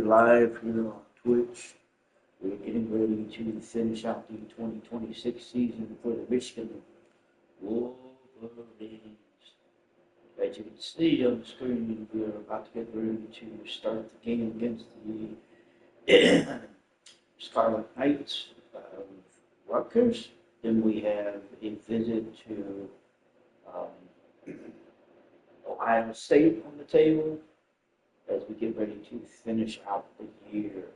live here on Twitch. We're getting ready to finish out the 2026 season for the Michigan Wolverines. As you can see on the screen, we are about to get ready to start the game against the Scarlet Knights of Rutgers. Then we have a visit to Ohio State on the table as we get ready to finish out the year.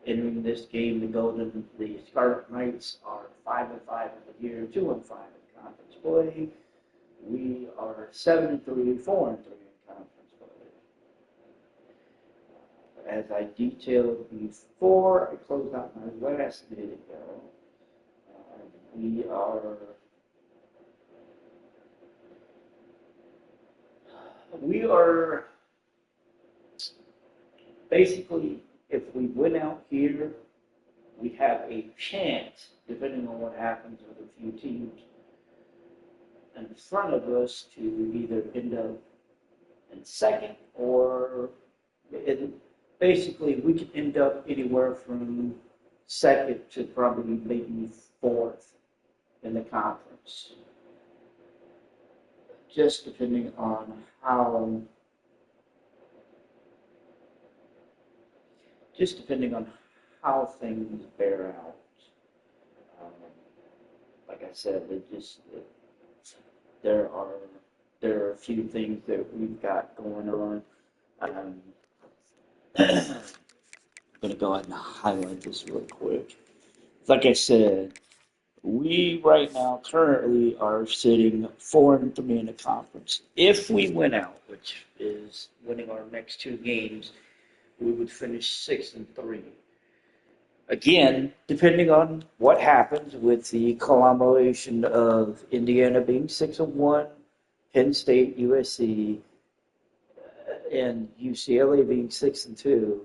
Entering this game, the Scarlet Knights are 5-5 in the year, 2-5 in conference play. We are 7-3, 4-3 in conference play. As I detailed before, I closed out my last video. We are basically, if we win out here, we have a chance, depending on what happens with a few teams in front of us, to either end up in second or basically we could end up anywhere from second to probably maybe fourth in the conference. Just depending on how things bear out. Like I said, there are a few things that we've got going on. I'm going to go ahead and highlight this real quick. Like I said, we right now currently are sitting 4-3 in the conference. If we win out, which is winning our next two games, we would finish 6-3. Again, depending on what happens with the conglomeration of Indiana being 6-1, Penn State, USC, and UCLA being 6-2,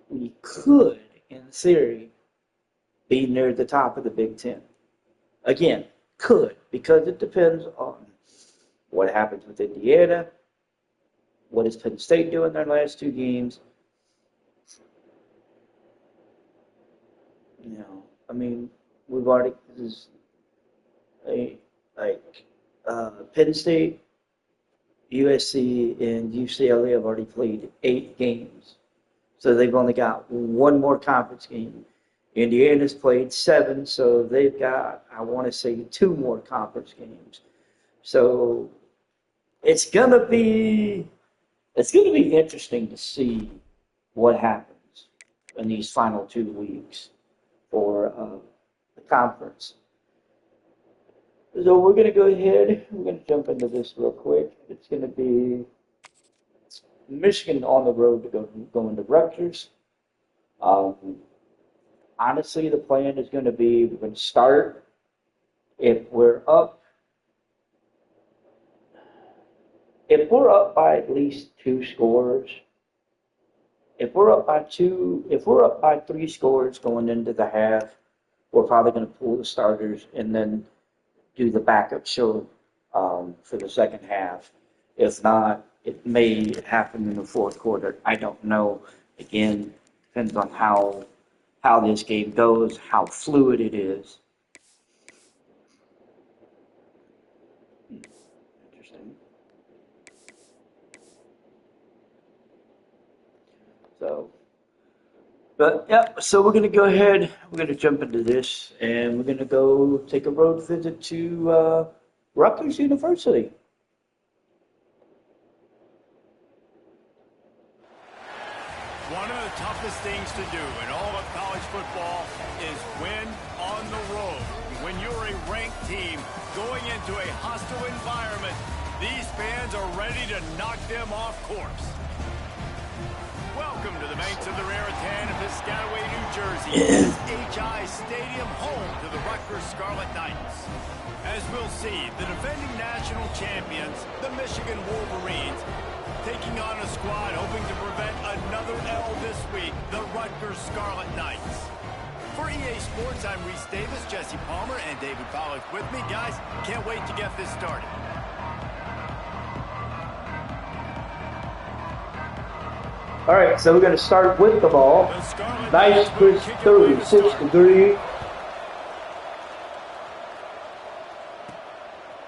we could, in theory, be near the top of the Big Ten. Again, could, because it depends on what happens with Indiana, what does Penn State do in their last two games. You know, I mean, we've already, Penn State, USC, and UCLA have already played 8 games. So they've only got one more conference game. Indiana's played 7, so they've got, I want to say, 2 more conference games. So it's gonna be interesting to see what happens in these final 2 weeks for the conference. So we're going to go ahead, we're going to jump into this real quick. It's going to be Michigan on the road to go into Rutgers. Honestly, the plan is going to be, we're going to start, if we're up by at least 2 scores, if we're up by 3 scores going into the half, we're probably going to pull the starters and then do the backup show for the second half. If not, it may happen in the fourth quarter. I don't know. Again, depends on how this game goes, how fluid it is. Interesting. So we're going to go ahead, we're going to jump into this, and we're going to go take a road visit to Rutgers University. One of the toughest things to do in all of college football is win on the road. When you're a ranked team going into a hostile environment, these fans are ready to knock them off course. Welcome to the banks of the Raritan in Piscataway, New Jersey. SHI Stadium, home to the Rutgers Scarlet Knights. As we'll see, the defending national champions, the Michigan Wolverines, taking on a squad hoping to prevent another L this week, the Rutgers Scarlet Knights. For EA Sports, I'm Reese Davis, Jesse Palmer, and David Pollack with me. Guys, can't wait to get this started. All right, so we're going to start with the ball. The Scarlet Nice, Knights will crisp, kick it away to 36 start. degree.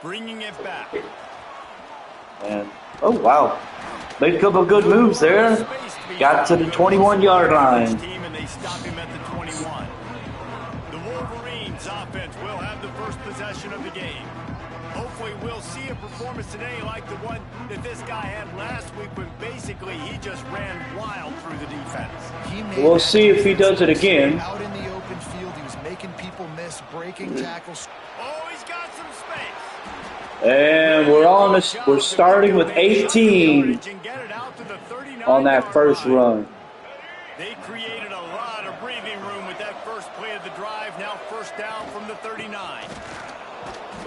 Bringing it back. And, oh, wow. Made a couple of good moves there. Space to be Got to the found. 21-yard line. Team, and they stop him at the 21. The Wolverines offense will have the first possession of the game. Hopefully we'll see a performance today like the one that this guy had last week when basically he just ran wild through the defense. We'll see if he does it again. Out in the open field, he was making people miss, breaking tackles. Oh, he's got some space. And we're starting with 18 on that first run. They created a lot of breathing room with that first play of the drive. Now first down from the 39.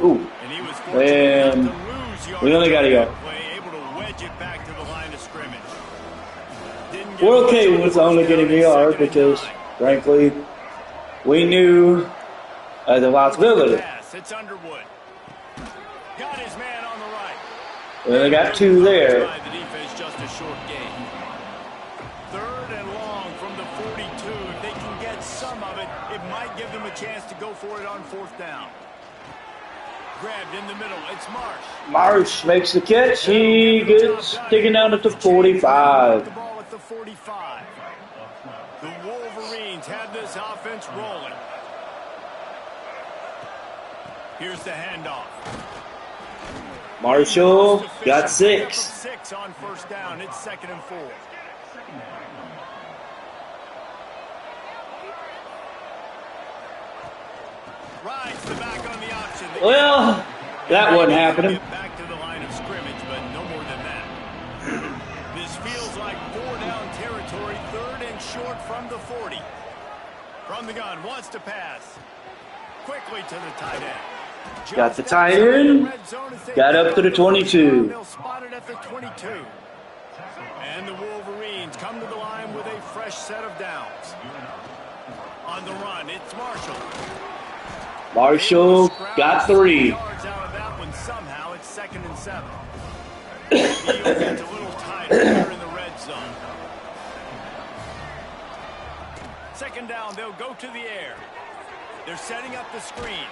Ooh. And he was And fortunate enough to lose yards we only got a yard. play, able to wedge it back to the line of scrimmage. Didn't get We're much okay on the with first only down getting a and yard second and because, 9. frankly, we knew the possibility. Pass. It's Underwood. Got his man on the right. We only got 2 there. The defense just a short gain. Third and long from the 42. If they can get some of it, it might give them a chance to go for it on fourth down. Grabbed in the middle. It's Marsh. Marsh makes the catch. He gets taken down at the 45. The ball at the 45. The Wolverines have this offense rolling. Here's the handoff. Marshall got 6. 6 on first down. It's 2nd and 4. Rides the back on the option. Well, that wasn't happening. Back to the line of scrimmage, but no more than that. This feels like 4-down territory. 3rd and short from the 40. From the gun, wants to pass. Quickly to the tight end. Got the tight end. Got up to the 22. They'll spot it at the 22. And the Wolverines come to the line with a fresh set of downs. On the run, it's Marshall. Marshall got 3. Yards out of that one somehow. It's 2nd and 7. Field gets a little tighter here in the red zone. 2nd down, they'll go to the air. They're setting up the screen.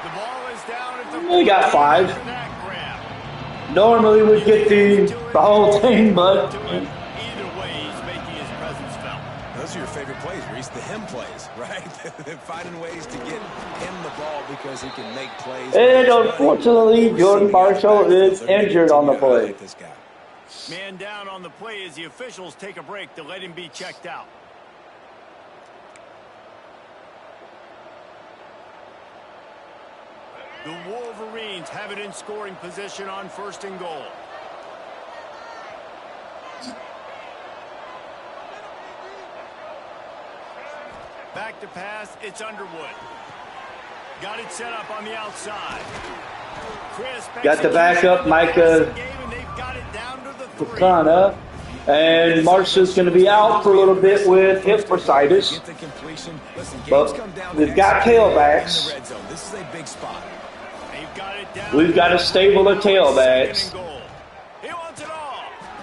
The ball is down at the... We got 5. Normally we'd get the whole thing, but... Either way, he's making his presence felt. Those are your favorite plays, Reese, the him plays, right? Finding ways to get him the ball because he can make plays. And unfortunately, Jordan Marshall is injured on the play. Man down on the play as the officials take a break to let him be checked out. The Wolverines have it in scoring position on 1st and goal. Back to pass, it's Underwood. Got it set up on the outside. Got the backup, Micah Pukana. And Marshall's going to be out for a little bit with hip bursitis. But we've got tailbacks. This is a big spot. We've got a stable of tailbacks.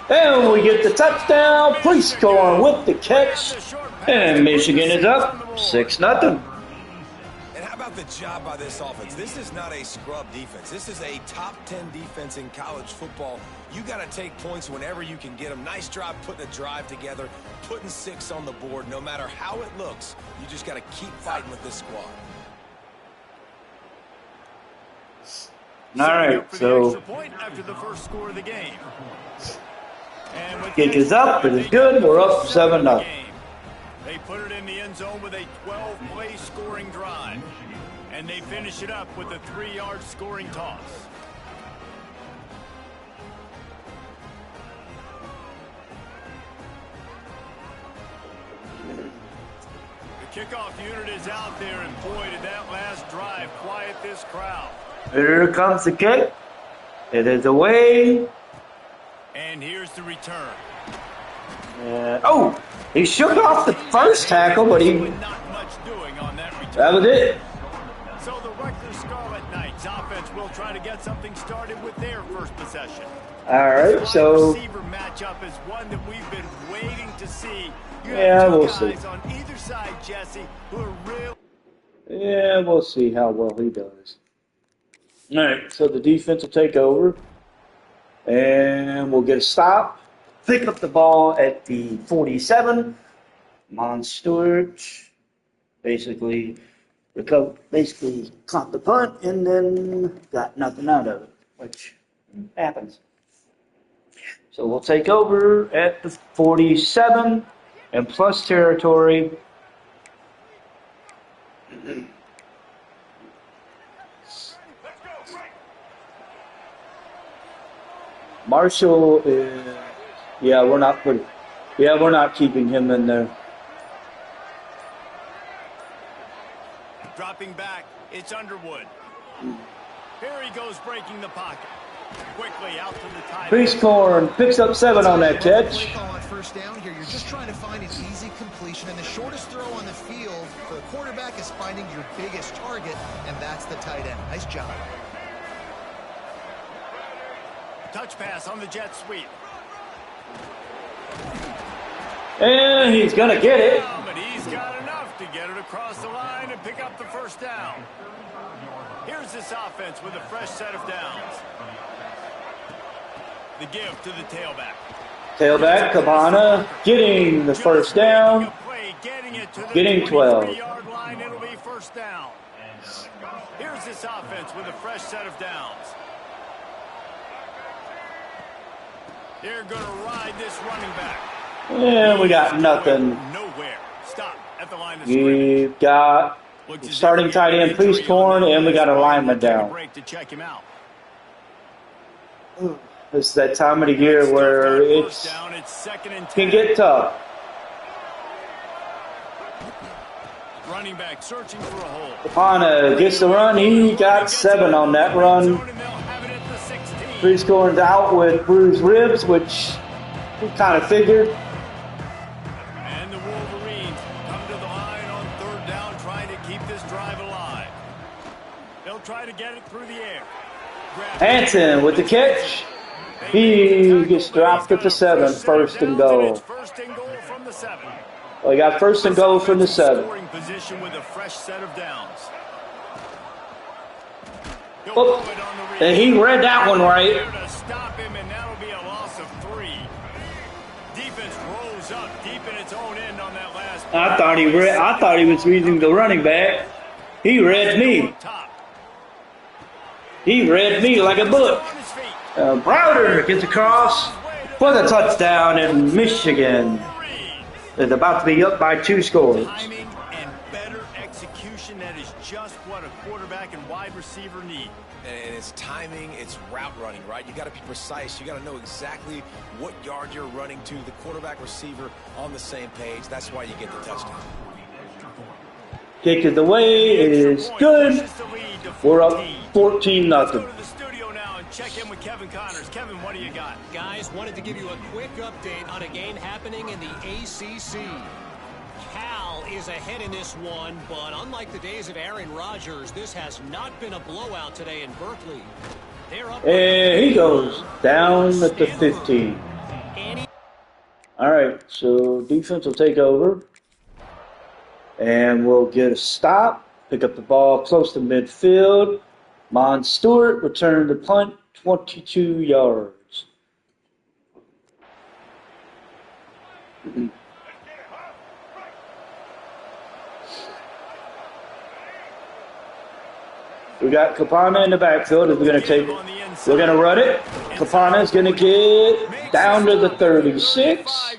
And we get the touchdown. Prescorn with the catch. And Michigan is up 6-0. And how about the job by this offense? This is not a scrub defense. This is a top 10 defense in college football. You got to take points whenever you can get them. Nice job putting a drive together, putting 6 on the board. No matter how it looks, you just got to keep fighting with this squad. All right, so after the first score of the game. kick is up. It is good. We're up 7-0. They put it in the end zone with a 12-play scoring drive. And they finish it up with a 3-yard scoring toss. The kickoff unit is out there, and boy, did that last drive quiet this crowd. Here comes the kick. It is away. And here's the return. Oh, he shook off the first tackle, but Not much doing on that return. that was it. So the Rutgers Scarlet Knights offense will try to get something started with their first possession. All right, so Receiver matchup is one that we've been waiting to see. yeah, we'll see. Guys on either side, Jesse, who are real. Yeah, we'll see how well he does. All right, so the defense will take over, and we'll get a stop. Pick up the ball at the 47. Mon Stewart basically caught the punt and then got nothing out of it, which happens. So we'll take over at the 47 and plus territory. Marshall is, we're not keeping him in there. Dropping back, it's Underwood. Here he goes, breaking the pocket. Quickly out to the tight end. Priestcorn picks up 7 on that catch. On first down here, you're just trying to find an easy completion, and the shortest throw on the field for a quarterback is finding your biggest target, and that's the tight end. Nice job. Touch pass on the jet sweep. And he's going to get it. But he's got enough to get it across the line and pick up the first down. Here's this offense with a fresh set of downs. The give to the tailback. Tailback, Cabana, getting the first down. Getting 12. Yard line, it'll be first down. Here's this offense with a fresh set of downs. They're going to ride this running back. And we got nothing. Nowhere. Stop at the line of scrimmage. We've got starting tight end Priestcorn, and we got a lineman down. To check him out. This is that time of the year where it can get tough. Running back searching for a hole. Cabana gets the run. He got 7 on that run. Priestcorn's out with bruised ribs, which we kind of figured. And the Wolverines come to the line on third down, trying to keep this drive alive. They'll try to get it through the air. Hanson with the catch. He gets dropped at the 7, first and goal. First and goal from the 7. Well, he got first and goal from the 7. Scoring position with a fresh set of downs. Oh, and he read that one right. To stop him, and that'll be a loss of 3. Defense rolls up deep in its own end on that last play. I thought he was reading the running back. He read me. He read me like a book. Browder gets across for the touchdown in Michigan. It's about to be up by 2 scores. Timing and better execution, that is just what a quarterback and wide receiver need. And it's timing, it's route running, right? You got to be precise. You got to know exactly what yard you're running to. The quarterback, receiver on the same page. That's why you get the touchdown. Kick it away. It is good. We're up 14-0. Check in with Kevin Connors. Kevin, what do you got? Guys, wanted to give you a quick update on a game happening in the ACC. Cal is ahead in this one, but unlike the days of Aaron Rodgers, this has not been a blowout today in Berkeley. They're up. And he goes down at the 15. All right, so defense will take over. And we'll get a stop. Pick up the ball close to midfield. Mon Stewart returned the punt, 22 yards. We got Capana in the backfield. We're going to run it. Capana is going to get down to the 36,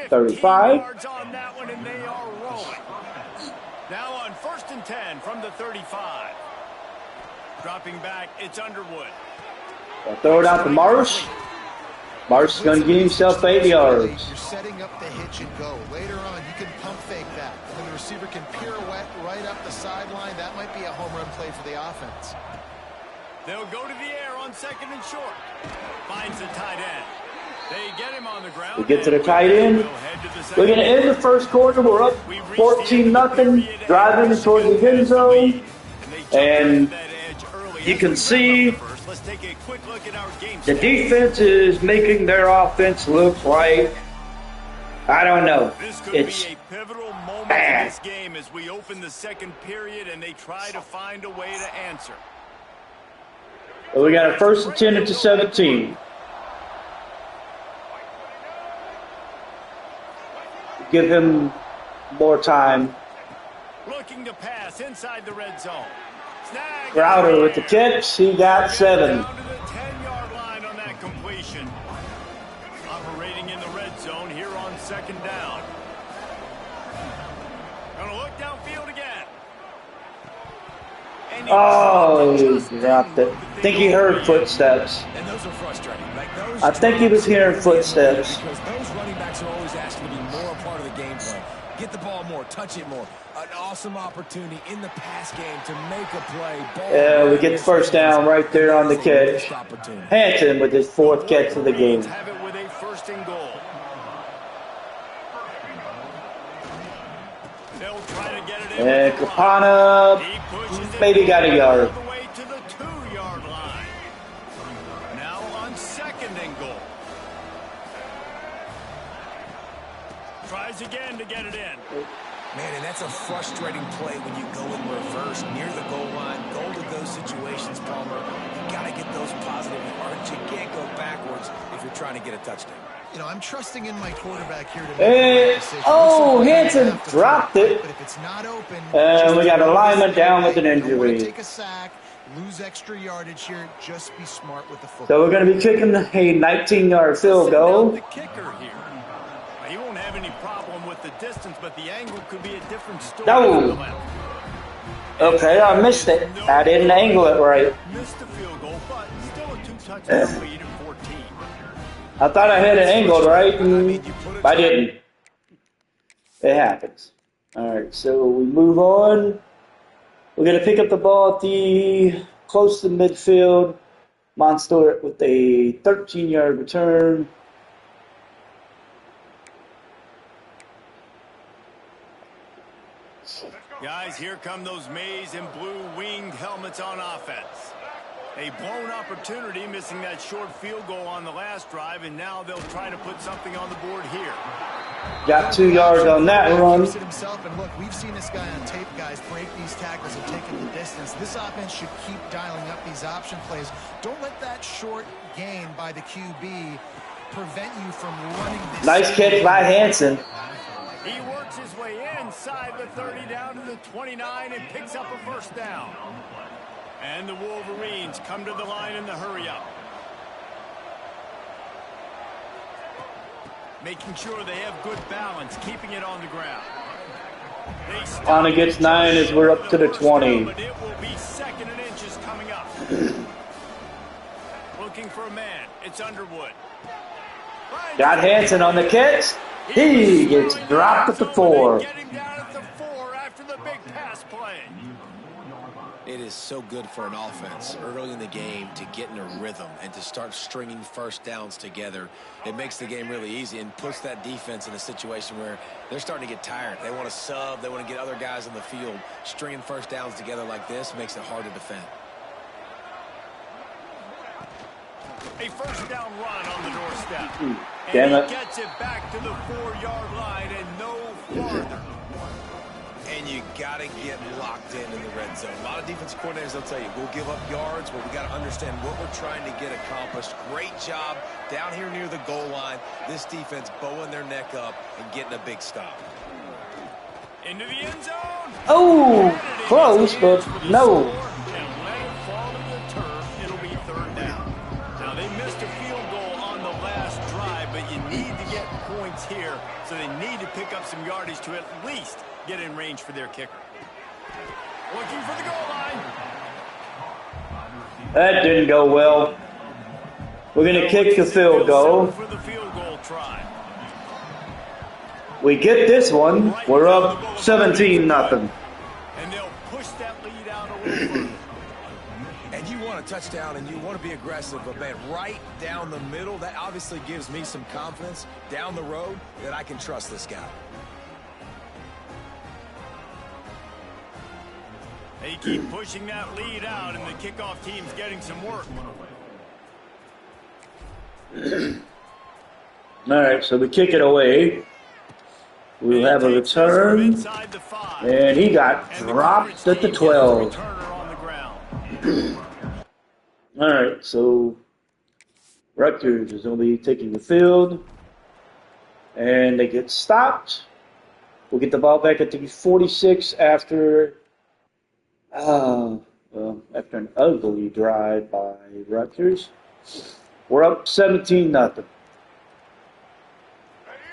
35. Now on 1st and 10 from the 35. Dropping back, it's Underwood. I'll throw it out to Marsh. Marsh is going to get himself 8 yards. You're setting up the hitch and go. Later on, you can pump fake that. When the receiver can pirouette right up the sideline, that might be a home run play for the offense. They'll go to the air on 2nd and short. Finds the tight end. They get him on the ground. We get to the tight end. We're going to end the first quarter. We're up 14-0, driving towards the end zone. And you can see Let's take a quick look at our game the stats. defense is making their offense look like, I don't know. This could It's be a pivotal moment bad. in this game as we open the second period and they try to find a way to answer. We got a first and 10 at the 17. Give him more time. Looking to pass inside the red zone. Snag Crowder with the catch. He got 7. down to the 10-yard line on that completion. Operating in the red zone here on second down. Gonna look downfield again. And He dropped it. I think he heard footsteps. And those are frustrating. Like those I think he was hearing footsteps. because those running backs are always asking to be more a part of the game plan. Get the ball more, touch it more. An awesome opportunity in the pass game to make a play. Yeah, we get the first down right there on the catch. Hanson with his 4th catch of the game. have it with a first and goal. They'll try to get it in. And Kapana He pushes it maybe got a yard. all the way to the 2-yard line. Now on second and goal. Tries again to get it in. Man, and that's a frustrating play when you go in reverse near the goal line. Goal to go situations, Palmer. You got to get those positive yards. You can't go backwards if you're trying to get a touchdown. You know, I'm trusting in my quarterback here to make Hey, the decision. oh, Looks like Hanson they have to dropped throw it. But if it's not open, And we got a lineman down with an you don't wanna injury. take a sack, lose extra yardage here. Just be smart with the football. So we're going to be kicking a 19-yard field Send out goal. the kicker here. He won't have any problem with the distance, but the angle could be a different story. No. to the left. Okay, I missed it. I didn't angle it right. Missed the field goal, but still a 2-touchdown lead at 14. I thought I had it angled right, and I didn't. It happens. All right, so we move on. We're going to pick up the ball at the close to midfield. Monstort with a 13-yard return. Guys, here come those maize and blue winged helmets on offense. A blown opportunity, missing that short field goal on the last drive, and now they'll try to put something on the board here. Got 2 yards on that run. Keeps it himself, and look, we've seen this guy on tape, guys, break these tackles and take the distance. This offense should keep dialing up these option plays. Don't let that short gain by the QB prevent you from running this. Nice catch by Hanson. He works his way inside the 30 down to the 29 and picks up a first down. And the Wolverines come to the line in the hurry-up. Making sure they have good balance, keeping it on the ground. On gets 9 as we're up to the 20. But it will be second and inches coming up. Looking for a man. It's Underwood. Got Hanson on the catch. He gets dropped at the 4. Get him down at the 4 after the big pass play. It is so good for an offense early in the game to get in a rhythm and to start stringing first downs together. It makes the game really easy and puts that defense in a situation where they're starting to get tired. They want to sub. They want to get other guys on the field. Stringing first downs together like this makes it hard to defend. A first down run on the doorstep. Damn and it. he gets it back to the 4-yard line and no farther. And you got to get locked in the red zone. A lot of defense coordinators, they'll tell you, we'll give up yards, but we got to understand what we're trying to get accomplished. Great job down here near the goal line. This defense bowing their neck up and getting a big stop. Into the end zone. Oh, close, but no. And let it fall to the turf. It'll be third down. Now, they missed a field goal on the last drive, but you need to get points here, so they need to pick up some yardage to at least get in range for their kicker. Looking for the goal line. That didn't go well. We're going to kick the field goal. For the field goal try. We get this one. We're up 17-0. And they'll push that lead out a little further. And you want a touchdown and you want to be aggressive, but man, right down the middle, that obviously gives me some confidence down the road that I can trust this guy. They keep pushing that lead out, and the kickoff team's getting some work. All right, so we kick it away. We'll have a return, and he got dropped at the 12. All right, so Rutgers is going to be taking the field, and they get stopped. We'll get the ball back at the 46 after an ugly drive by Rutgers. We're up 17-0.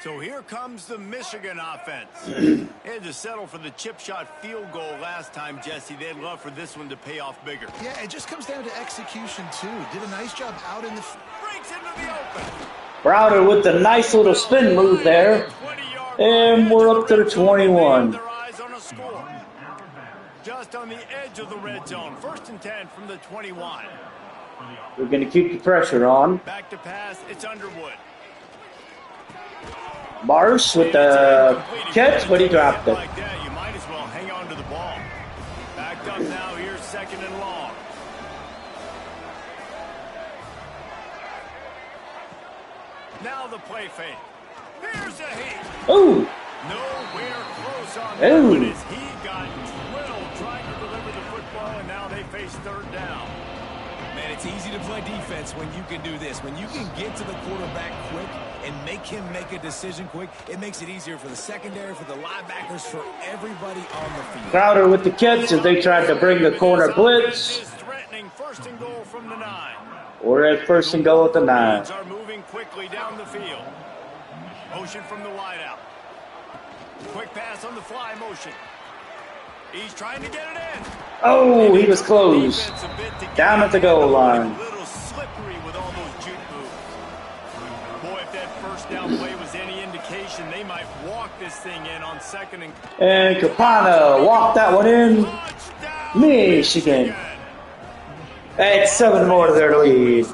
So here comes the Michigan offense. They had to settle for the chip shot field goal last time, Jesse. They'd love for this one to pay off bigger. Yeah, it just comes down to execution, too. Did a nice job out in the... Breaks into the open. Browder with the nice little spin move there. And we're up to the 21. Just on the edge of the red zone. 1st and 10 from the 21. We're going to keep the pressure on. Back to pass. It's Underwood. Marsh with the catch, but he dropped it. Like that, you might as well hang on to the ball. Backed up now. Here's 2nd and long. Now the play fake. Here's a hit. Ooh. Nowhere close on that one as he got drilled trying to deliver the football, and now they face 3rd down. Man, it's easy to play defense when you can do this. When you can get to the quarterback quick and make him make a decision quick, it makes it easier for the secondary, for the linebackers, for everybody on the field. Crowder with the catch as they tried to bring the corner blitz. Threatening 1st and goal from the 9. We're at 1st and goal at the 9. Wolverines are moving quickly down the field. Motion from the wideout. Quick pass on the fly motion. He's trying to get it in. Oh, he was close. Down at the goal line. A little slippery with all those juke moves. Boy, if that 1st down play was any indication, they might walk this thing in on 2nd and... And Capana walked that one in. Michigan. Add 7 more to their lead.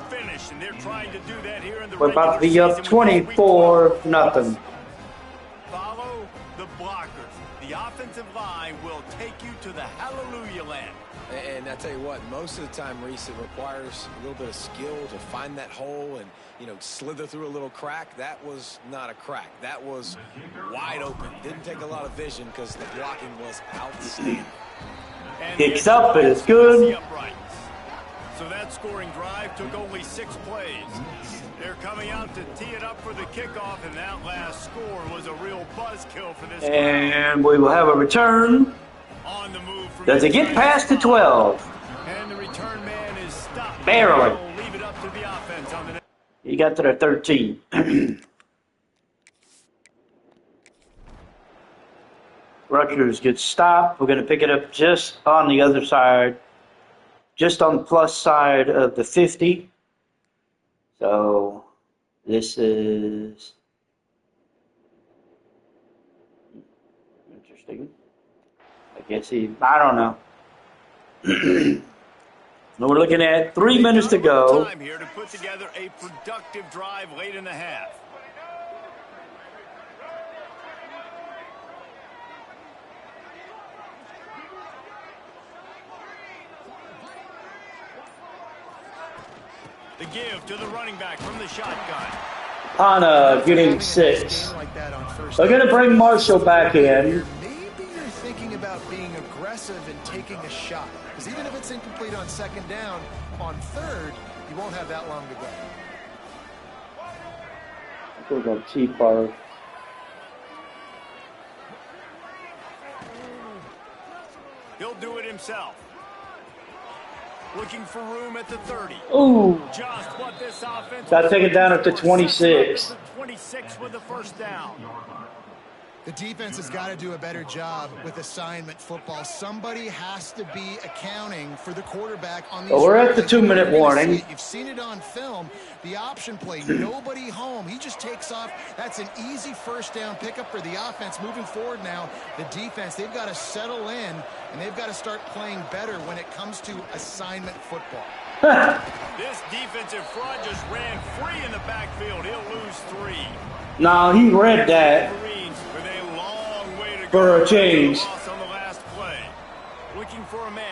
We're about to be up 24-0. Follow the blockers. The offensive line will take you to the hallelujah land. And I tell you what, most of the time, Reese, it requires a little bit of skill to find that hole and, slither through a little crack. That was not a crack. That was wide open. Didn't take a lot of vision because the blocking was outstanding. Kicks up, but it's good. So that scoring drive took only 6 plays. They're coming out to tee it up for the kickoff, and that last score was a real buzzkill for this. And we will have a return. On the move from Does it get past the 12? And the return man is stopped. Barely. Leave it up to the offense on the... He got to the 13. Rutgers gets stopped. We're going to pick it up just on the other side, just on the plus side of the 50. So this is interesting. I guess I don't know. We're looking at 3 minutes to go. Time here to put together a productive drive late in the half. The give to the running back from the shotgun. Pana getting 6. They're going to bring Marshall back in. Maybe you're thinking about being aggressive and taking a shot. Because even if it's incomplete on 2nd down, on 3rd, you won't have that long to go. We're going to keep our... He'll do it himself. Looking for room at the 30. Ooh. Just what this offense Got taken down up to 26. 26 with the 1st down. The defense has got to do a better job with assignment football. Somebody has to be accounting for the quarterback on these. Well, we're at the 2-minute warning. You've seen it on film. The option play, nobody home. He just takes off. That's an easy 1st down pickup for the offense. Moving forward now, the defense, they've got to settle in, and they've got to start playing better when it comes to assignment football. This defensive front just ran free in the backfield. He'll lose 3. No, he read that. Wolverines with a long way to For go. a change. On the last play. Looking for a man.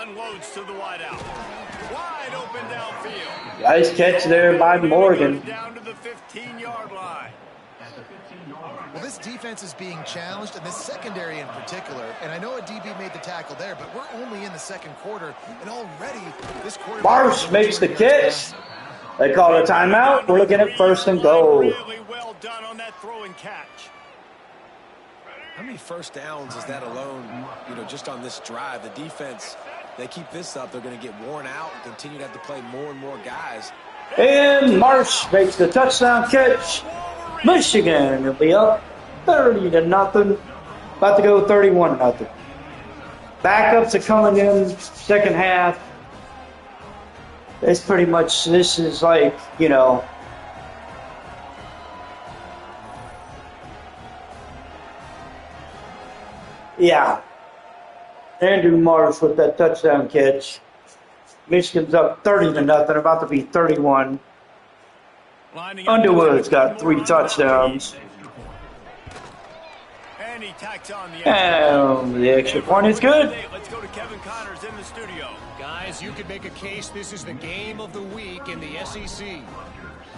unloads to the wideout. Wide open downfield. Nice catch there by Morgan. Down to the 15-yard line. Well, this defense is being challenged, and this secondary in particular. And I know a DB made the tackle there, but we're only in the second quarter, and already this quarter. Marsh makes the catch. They call a timeout. We're looking at 1st and goal. Really well done on that throw and catch. How many first downs is that alone, just on this drive? The defense, they keep this up, they're going to get worn out and continue to have to play more and more guys. And Marsh makes the touchdown catch. Michigan will be up 30-0. About to go 31-0. Backups are coming in second half. It's pretty much, this is like, yeah. Andrew Marsh with that touchdown catch. Michigan's up 30-0, about to be 31. Underwood's got 3 touchdowns. And he tacks on the extra point is good. Let's go to Kevin Connors in the studio. Guys, you could make a case this is the game of the week in the SEC.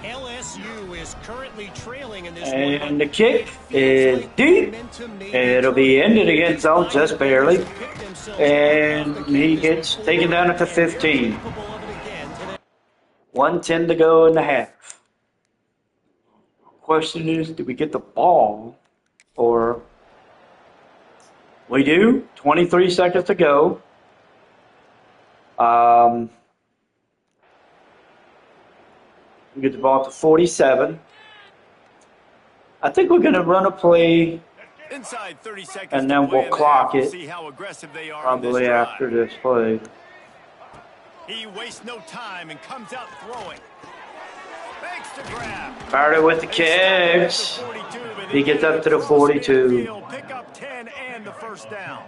LSU is currently trailing in this one. And the kick is deep. It'll be ended against zone just barely. And he gets taken down at the 15. 1:10 to go in the half. Question is, do we get the ball? Or we do. 23 seconds to go. We get the ball to 47. I think we're going to run a play, Inside 30 seconds and then we'll clock it see how aggressive they are probably after this play. He wastes no time and comes out throwing. Makes the grab. Started with the catch. He gets up to the 42. Pick up 10 and the first down.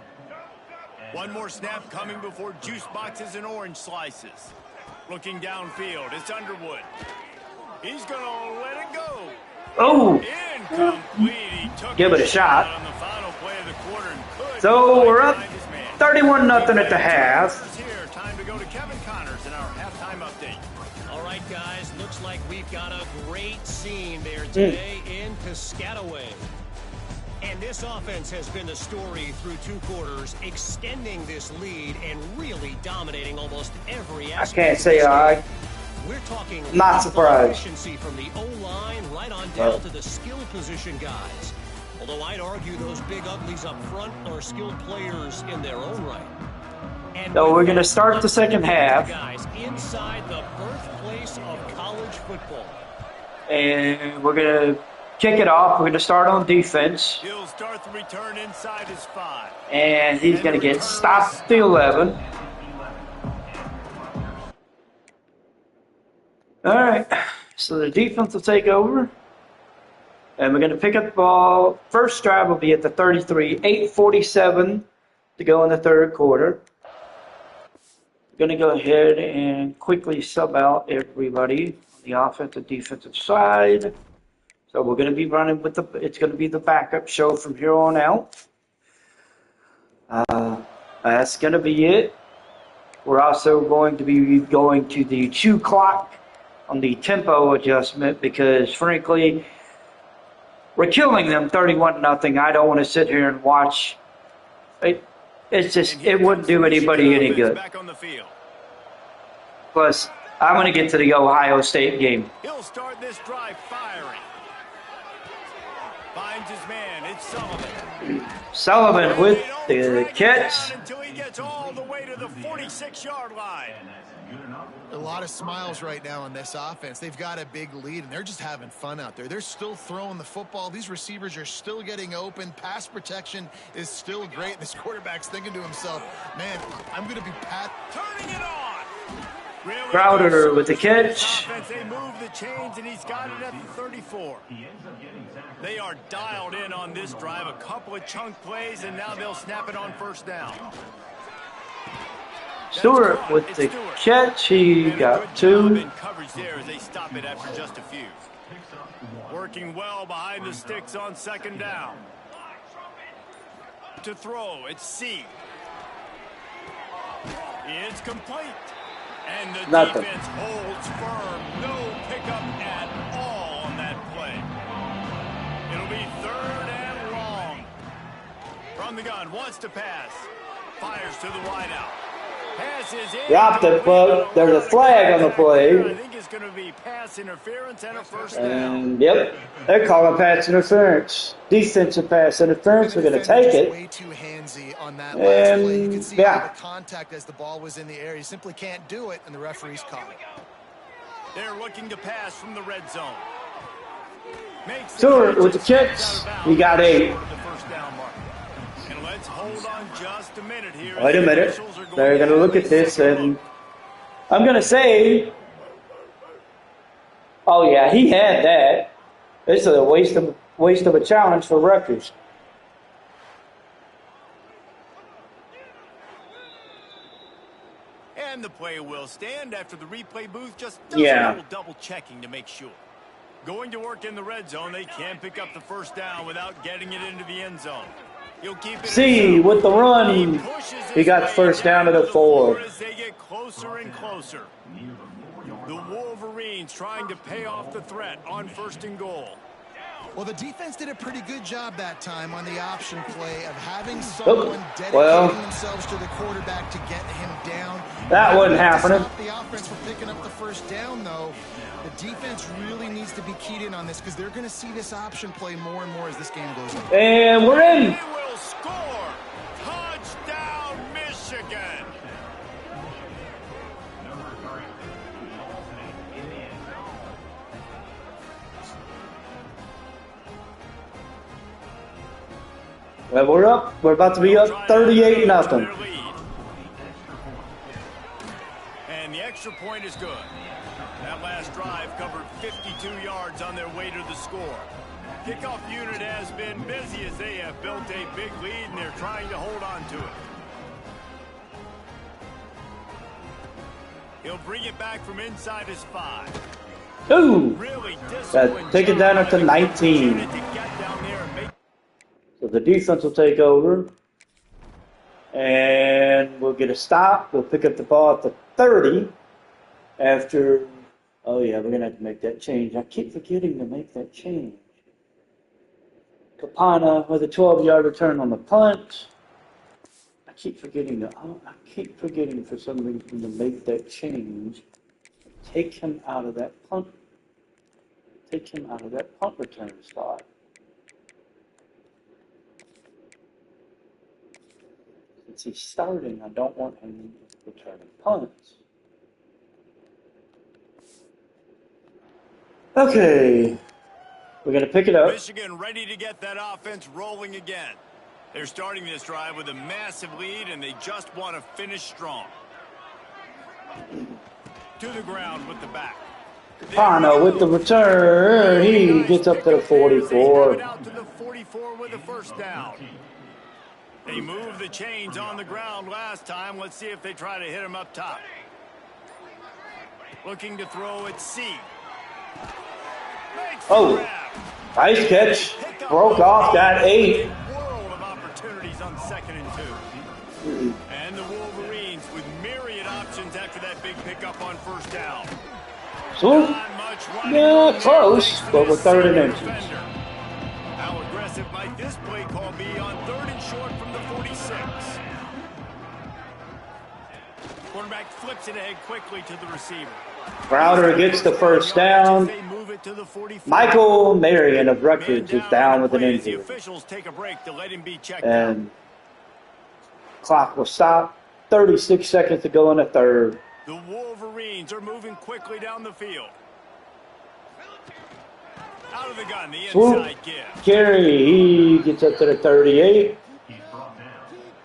One more snap coming before juice boxes and orange slices. Looking downfield, it's Underwood. He's going to let it go. Oh! Incomplete. He took Give it a shot. on the final play of the quarter and could So we're up find his man. 31-0 at the half. Here, time to go to Kevin Connors in our halftime update. All right, guys, looks like we've got a great scene there today in Piscataway. And this offense has been the story through 2 quarters, extending this lead and really dominating almost every aspect. I can't say I. We're talking Not surprised. efficiency from the O-line right on down to the skill position guys. Although I'd argue those big uglies up front are skilled players in their own right. And So we're going to start the second half. Guys, inside the birthplace of college football. And we're going to kick it off. We're going to start on defense. He'll start the return inside his 5. And he's going to get stopped at the 11. All right. So the defense will take over. And we're going to pick up the ball. First drive will be at the 33. 8:47 to go in the third quarter. We're going to go ahead and quickly sub out everybody on the offensive defensive side. So we're going to be running with it's going to be the backup show from here on out. That's going to be it. We're also going to be going to the chew clock on the tempo adjustment because, frankly, we're killing them 31-0. I don't want to sit here and watch. It's just, it wouldn't do anybody any good. Plus, I'm going to get to the Ohio State game. He'll start this drive firing. Finds his man. It's Sullivan. Sullivan with the catch. Until he gets all the way to the 46-yard line. A lot of smiles right now on this offense. They've got a big lead, and they're just having fun out there. They're still throwing the football. These receivers are still getting open. Pass protection is still great. This quarterback's thinking to himself, man, I'm going to be turning it on. Really Crowder with the catch. They move the chains, and he's got it at the 34. They are dialed in on this drive. A couple of chunk plays, and now they'll snap it on first down. Stewart with the catch. He got 2. In coverage there as they stop it after just a few. Working well behind the sticks on second down. To throw, it's C. It's complete. And the Nothing. defense holds firm. No pickup at all on that play. It'll be 3rd and long. From the gun, wants to pass. Fires to the wideout. Passes in. Dropped it, but there's a flag on the play. I think it's going to be pass interference and a first down. And yep, they're calling pass interference. Defensive pass interference. We're going to take it. Way too handsy on that last play. You could see all the contact as the ball was in the air. He simply can't do it, and the referee's caught it. They're looking to pass from the red zone. Stewart with the kicks. He got 8. And let's hold on just a minute here. Wait a minute. They're going to look at this, and I'm going to say, oh yeah, he had that. This is a waste of a challenge for Rutgers. And the play will stand after the replay booth just does a little double checking to make sure. Going to work in the red zone, they can't pick up the first down without getting it into the end zone. He'll keep it. See, with the run, he got first down to the 4. As they get closer and closer. The Wolverines trying to pay off the threat on 1st and goal. Well, the defense did a pretty good job that time on the option play of having someone dedicating themselves to the quarterback to get him down. That wasn't happening. Stop the offense from picking up the first down, though. The defense really needs to be keyed in on this because they're going to see this option play more and more as this game goes on. And we're in. They will score. Touchdown, Michigan. Well, we're up. We're about to be up 38-0. And the extra point is good. That last drive covered 52 yards on their way to the score. Kickoff unit has been busy as they have built a big lead and they're trying to hold on to it. He'll bring it back from inside his 5. Ooh! Really Take it down up to 19. So the defense will take over. And we'll get a stop. We'll pick up the ball at the 30 after... Oh, yeah, we're going to have to make that change. I keep forgetting to make that change. Capana with a 12-yard return on the punt. I keep forgetting for some reason to make that change. Take him out of that punt. Take him out of that punt return slot. Since he's starting, I don't want him returning punts. Okay, we're going to pick it up. Michigan ready to get that offense rolling again. They're starting this drive with a massive lead, and they just want to finish strong. To the ground with the back. Pano with the return. He gets up to the 44. Out to the 44 with a first down. They moved the chains on the ground last time. Let's see if they try to hit him up top. Looking to throw at C. Oh, nice catch. Broke off, got 8. World of opportunities on 2nd and 2. And the Wolverines with myriad options after that big pickup on first down. So, yeah, close, but with 3rd and inches. How aggressive might this play call be on 3rd and short from the 46? Quarterback flips it ahead quickly to the receiver. Crowder gets the first down. Michael Marion of Rutgers is down with an injury. And clock will stop. 36 seconds to go in the 3rd. The Wolverines are moving quickly down the field. Out of the gun, the inside give. Carey, he gets up to the 38.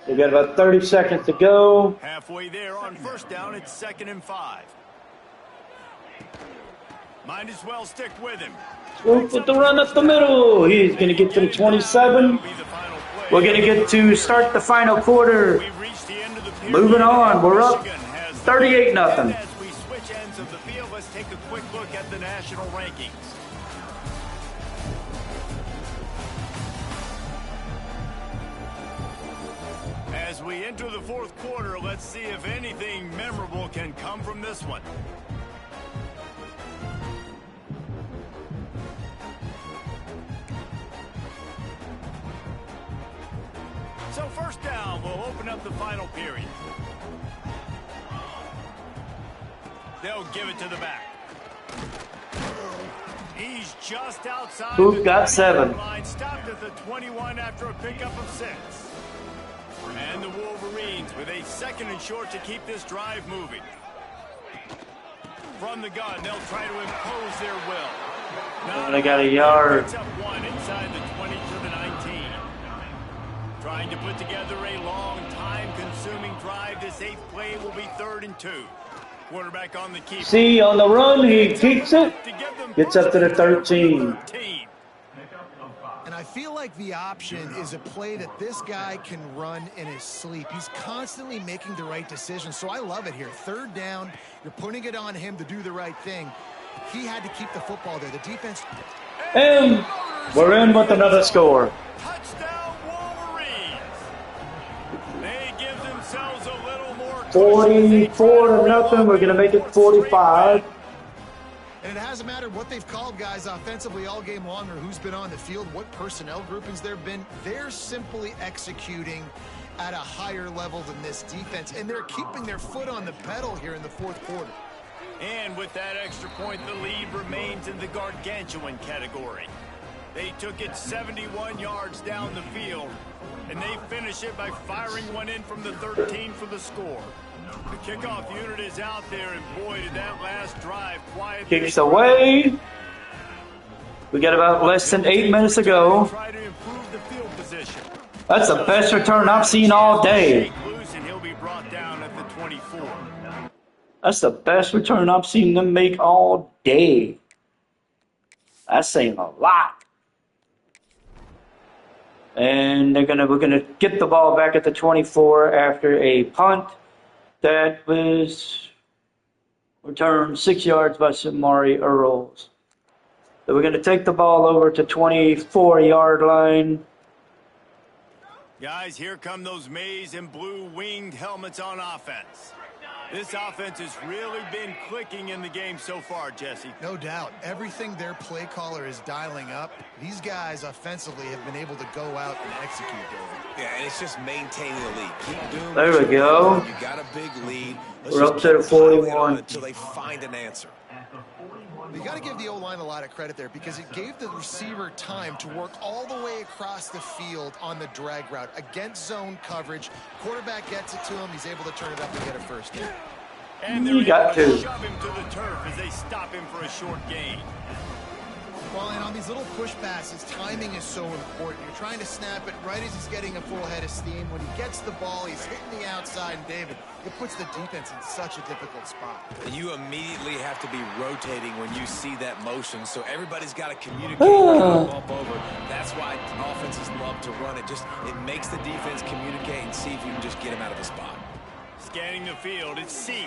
They've got about 30 seconds to go. Halfway there on first down, it's 2nd and 5. Might as well stick with him. Swoop with the run up the middle. He's going to get to the 27. We're going to get to start the final quarter. Moving on. We're up 38-0. As we switch ends of the field, let's take a quick look at the national rankings. As As we enter the fourth quarter, let's see if anything memorable can come from this one. So first down, we'll open up the final period. They'll give it to the back. He's just outside. Who got 7? Line, stopped at the 21 after a pickup of 6. And the Wolverines with a 2nd and short to keep this drive moving. From the gun, they'll try to impose their will. And they got a yard. Picks up 1 inside the 20 to the 19. Trying to put together a long, time-consuming drive. This 8th play will be 3rd and 2. Quarterback on the keeper. See, on the run, he keeps it. Gets up to the 13. And I feel like the option is a play that this guy can run in his sleep. He's constantly making the right decision, so I love it here. 3rd down, you're putting it on him to do the right thing. He had to keep the football there. The defense... And we're in with another score. Touchdown, Wolverines. They give themselves a little more... 44-0. We're going to make it 45. And it hasn't mattered what they've called guys offensively all game long or who's been on the field, what personnel groupings there have been. They're simply executing at a higher level than this defense, and they're keeping their foot on the pedal here in the fourth quarter. And with that extra point, the lead remains in the gargantuan category. They took it 71 yards down the field, and they finish it by firing one in from the 13 for the score. The kickoff unit is out there, and boy, did that last drive quiet. Kicks away. We got about less than 8 minutes to go. Try to improve the field position. That's the best return I've seen all day. Loose, and he'll be brought down at the 24. That's the best return I've seen them make all day. That's saying a lot. And we're gonna get the ball back at the 24 after a punt that was returned 6 yards by Samari Earls. So we're gonna take the ball over to 24-yard line. Guys, here come those maize and blue winged helmets on offense. This offense has really been clicking in the game so far, Jesse. No doubt. Everything their play caller is dialing up, these guys offensively have been able to go out and execute, David. Yeah, and it's just maintaining the lead. Keep doing There what we you're go. doing. You got a big lead. We're up to the 41. Until they find an answer. You got to give the O-line a lot of credit there because it gave the receiver time to work all the way across the field on the drag route against zone coverage. Quarterback gets it to him. He's able to turn it up and get a first down. And You got they're able to. to shove him to the turf as they stop him for a short gain. Well, and on these little push passes, timing is so important. You're trying to snap it right as he's getting a full head of steam. When he gets the ball, he's hitting the outside, and David, it puts the defense in such a difficult spot. You immediately have to be rotating when you see that motion, so everybody's got to communicate when you bump over. That's why offenses love to run it. It makes the defense communicate and see if you can just get him out of the spot. Scanning the field, it's C.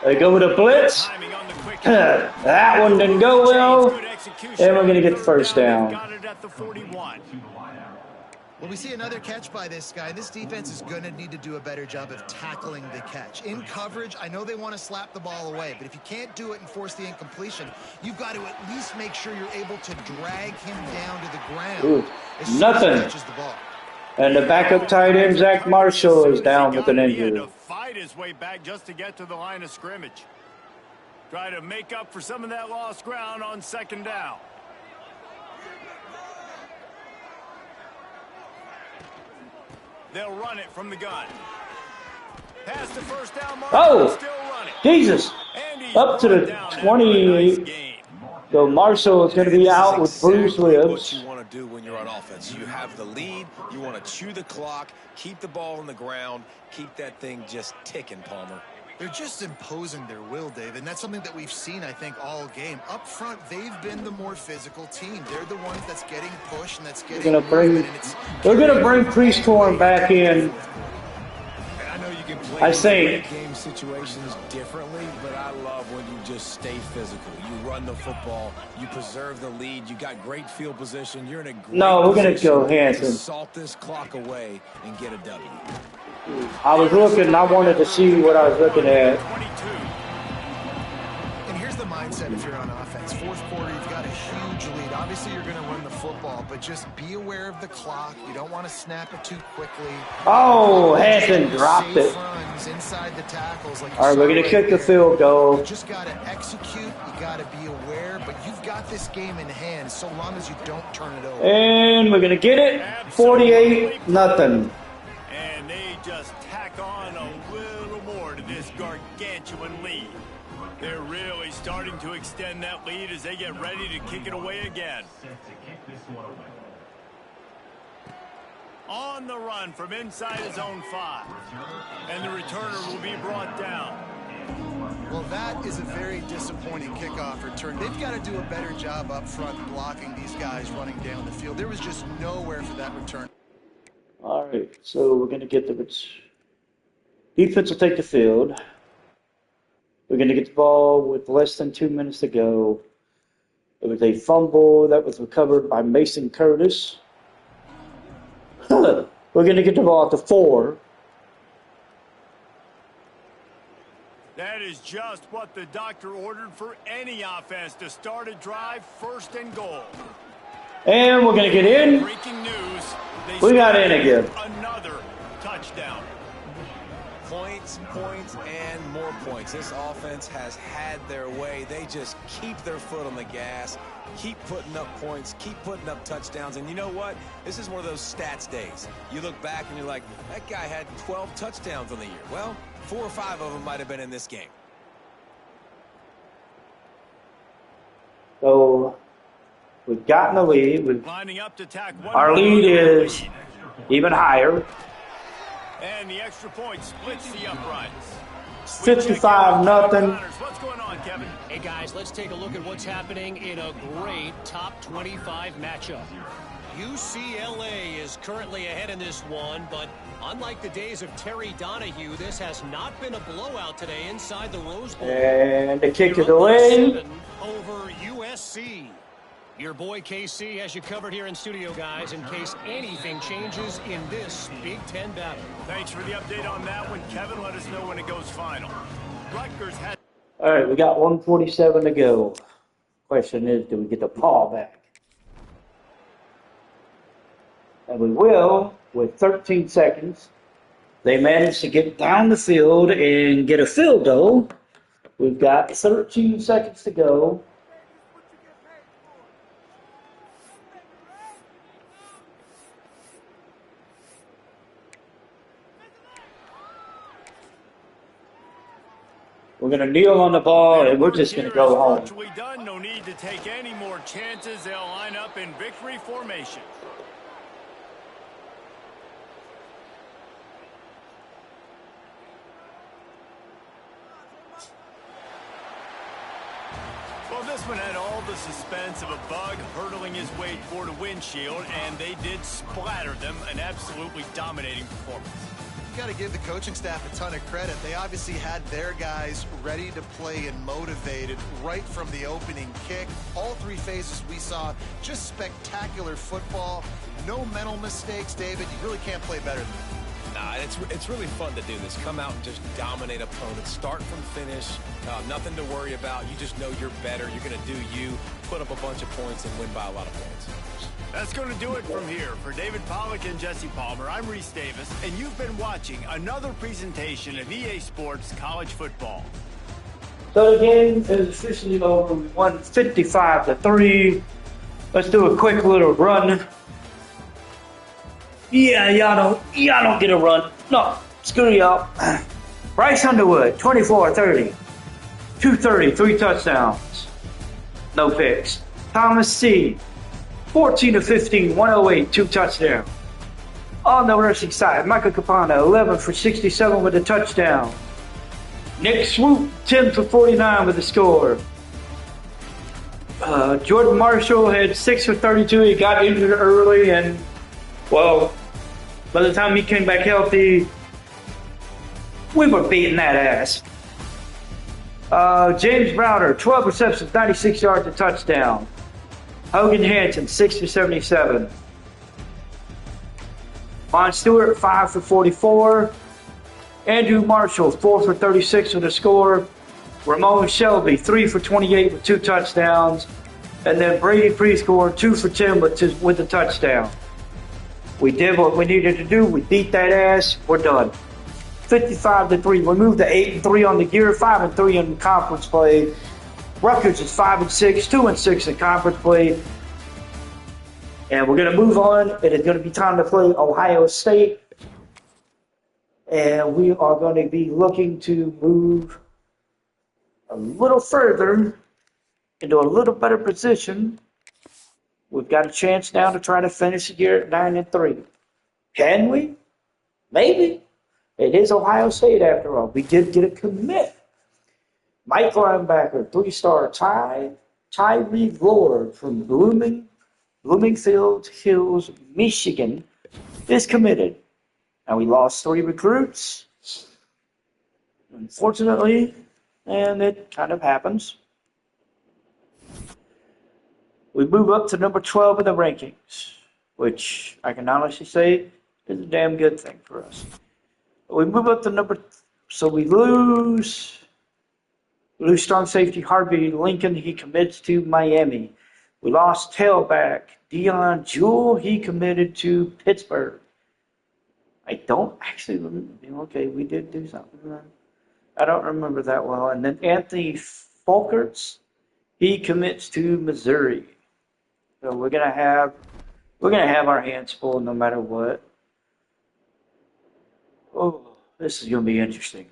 They go with a blitz. Timing on the quick. That one didn't go well. Good execution. And we're going to get the first down. Got it at the 41. Well, we see another catch by this guy. This defense is going to need to do a better job of tackling the catch. In coverage, I know they want to slap the ball away, but if you can't do it and force the incompletion, you've got to at least make sure you're able to drag him down to the ground. Ooh, as soon nothing. as he catches the ball. And the backup tight end, Zach Marshall, is down with an He had injury. to fight his way back just to get to the line of scrimmage. Try to make up for some of that lost ground on 2nd down. They'll run it from the gun. Past the first down mark. Oh, Still running. Jesus. And he's Up to brought the down after a 28. nice gain. So Marshall is going to be out with bruised Exactly what ribs. you want to do when you're on offense. You have the lead. You want to chew the clock, keep the ball on the ground, keep that thing just ticking, Palmer. They're just imposing their will, Dave, and that's something that we've seen, I think, all game. Up front, they've been the more physical team. They're the ones that's getting pushed and that's getting movement, and it's They're going to bring Priesthorn back in. I know you can play I think. game situations differently, but I love when you just stay physical. You run the football, you preserve the lead, you got great field position, you're in a great No, we're going to position go Hanson. to salt this clock away and get a W. I was looking, I wanted to see what I was looking at. 22. And here's the mindset if you're on offense. Fourth quarter, you've got a huge lead. Obviously, you're going to run the football, but just be aware of the clock. You don't want to snap it too quickly. Oh, Hanson dropped it. Runs inside the tackles like All right, we're going to kick the field goal. You just got to execute. You got to be aware, but you've got this game in hand so long as you don't turn it over. And we're going to get it. 48-0. And they just tack on a little more to this gargantuan lead. They're really starting to extend that lead as they get ready to kick it away again. On the run from inside his own 5. And the returner will be brought down. Well, that is a very disappointing kickoff return. They've got to do a better job up front blocking these guys running down the field. There was just nowhere for that return. All right, so we're going to get the defense will take the field. We're going to get the ball with less than 2 minutes to go. It was a fumble that was recovered by Mason Curtis. We're going to get the ball at the 4. That is just what the doctor ordered for any offense to start a drive, 1st and goal. And we're going to get in. Breaking news. We got in again. Another touchdown. Points, points, and more points. This offense has had their way. They just keep their foot on the gas, keep putting up points, keep putting up touchdowns. And you know what? This is one of those stats days. You look back and you're like, that guy had 12 touchdowns on the year. Well, 4 or 5 of them might have been in this game. So we've gotten the lead. Lining up to tack one. Our lead is even higher. And the extra point splits the uprights. 55-0. What's going on, Kevin? Hey, guys, let's take a look at what's happening in a great top 25 matchup. UCLA is currently ahead in this one, but unlike the days of Terry Donahue, this has not been a blowout today inside the Rose Bowl. And the kick is away. Over USC. Your boy KC has you covered here in studio, guys, in case anything changes in this Big Ten battle. Thanks for the update on that one, Kevin. Let us know when it goes final. Rutgers had... All right, we got 1:47 to go. Question is, do we get the ball back? And we will with 13 seconds. They managed to get down the field and get a field goal. We've got 13 seconds to go. We're going to kneel on the ball, and we're just going to go home. Virtually done. No need to take any more chances. They'll line up in victory formation. Well, this one had all the suspense of a bug hurtling his way toward a windshield, and they did splatter them. An absolutely dominating performance. You got to give the coaching staff a ton of credit. They obviously had their guys ready to play and motivated right from the opening kick. All 3 phases we saw, just spectacular football. No mental mistakes, David. You really can't play better than that. Nah, it's really fun to do this. Come out and just dominate opponents. Start from finish. Nothing to worry about. You just know you're better. You're going to do you, put up a bunch of points, and win by a lot of points. That's going to do it from here. For David Pollack and Jesse Palmer, I'm Reese Davis, and you've been watching another presentation of EA Sports College Football. So the game is officially over. We won 55-3. Let's do a quick little run. Yeah, y'all don't get a run. No, screw y'all. Bryce Underwood, 24-30. 230, 3 touchdowns. No picks. Thomas C., 14-15, 108, 2 touchdowns. On the rushing side, Michael Capano, 11 for 67 with a touchdown. Nick Swoop, 10 for 49 with a score. Jordan Marshall had 6 for 32. He got injured early, and, well, by the time he came back healthy, we were beating that ass. James Browder, 12 receptions, 96 yards, a touchdown. Hogan Hansen, 6 for 77. Von Stewart, 5 for 44. Andrew Marshall, 4 for 36 with a score. Ramon Shelby, 3 for 28 with 2 touchdowns. And then Brady Prescore, 2 for 10 with a touchdown. We did what we needed to do. We beat that ass. We're done. 55-3. We moved to 8-3 on the year, 5-3 in conference play. Rutgers is 5-6, 2-6 in conference play. And we're going to move on. It is going to be time to play Ohio State. And we are going to be looking to move a little further into a little better position. We've got a chance now to try to finish the year at 9-3. Can we? Maybe. It is Ohio State after all. We did get a commit. Mike linebacker, 3-star Tyree Lord from Bloomingfield Hills, Michigan, is committed. Now we lost 3 recruits, unfortunately, and it kind of happens. We move up to number 12 in the rankings, which I can honestly say is a damn good thing for us. We move up to so we lose strong safety Harvey Lincoln. He commits to Miami. We lost tailback Deion Jewell. He committed to Pittsburgh. I don't actually remember. Okay, we did do something. I don't remember that well. And then Anthony Folkerts, he commits to Missouri. So we're gonna have our hands full no matter what. Oh, this is gonna be interesting.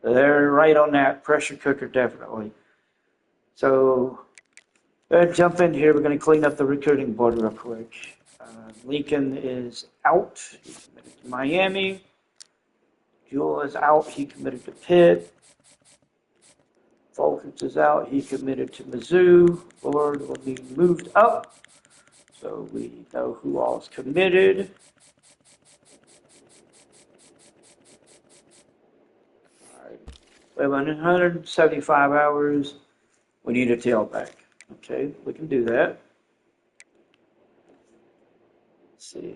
They're right on that pressure cooker, definitely. So let's jump in here. We're gonna clean up the recruiting board real quick. Lincoln is out. He committed to Miami. Jewell is out. He committed to Pitt. Folkerts is out. He committed to Mizzou. Lord will be moved up. So we know who all is committed. All right. We have 175 hours. We need a tailback. Okay, we can do that. Let's see.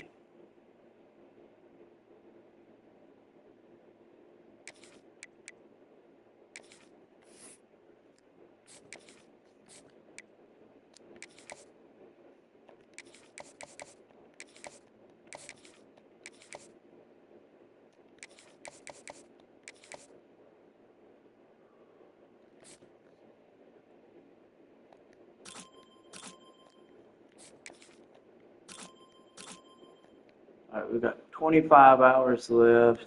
All right, we've got 25 hours left.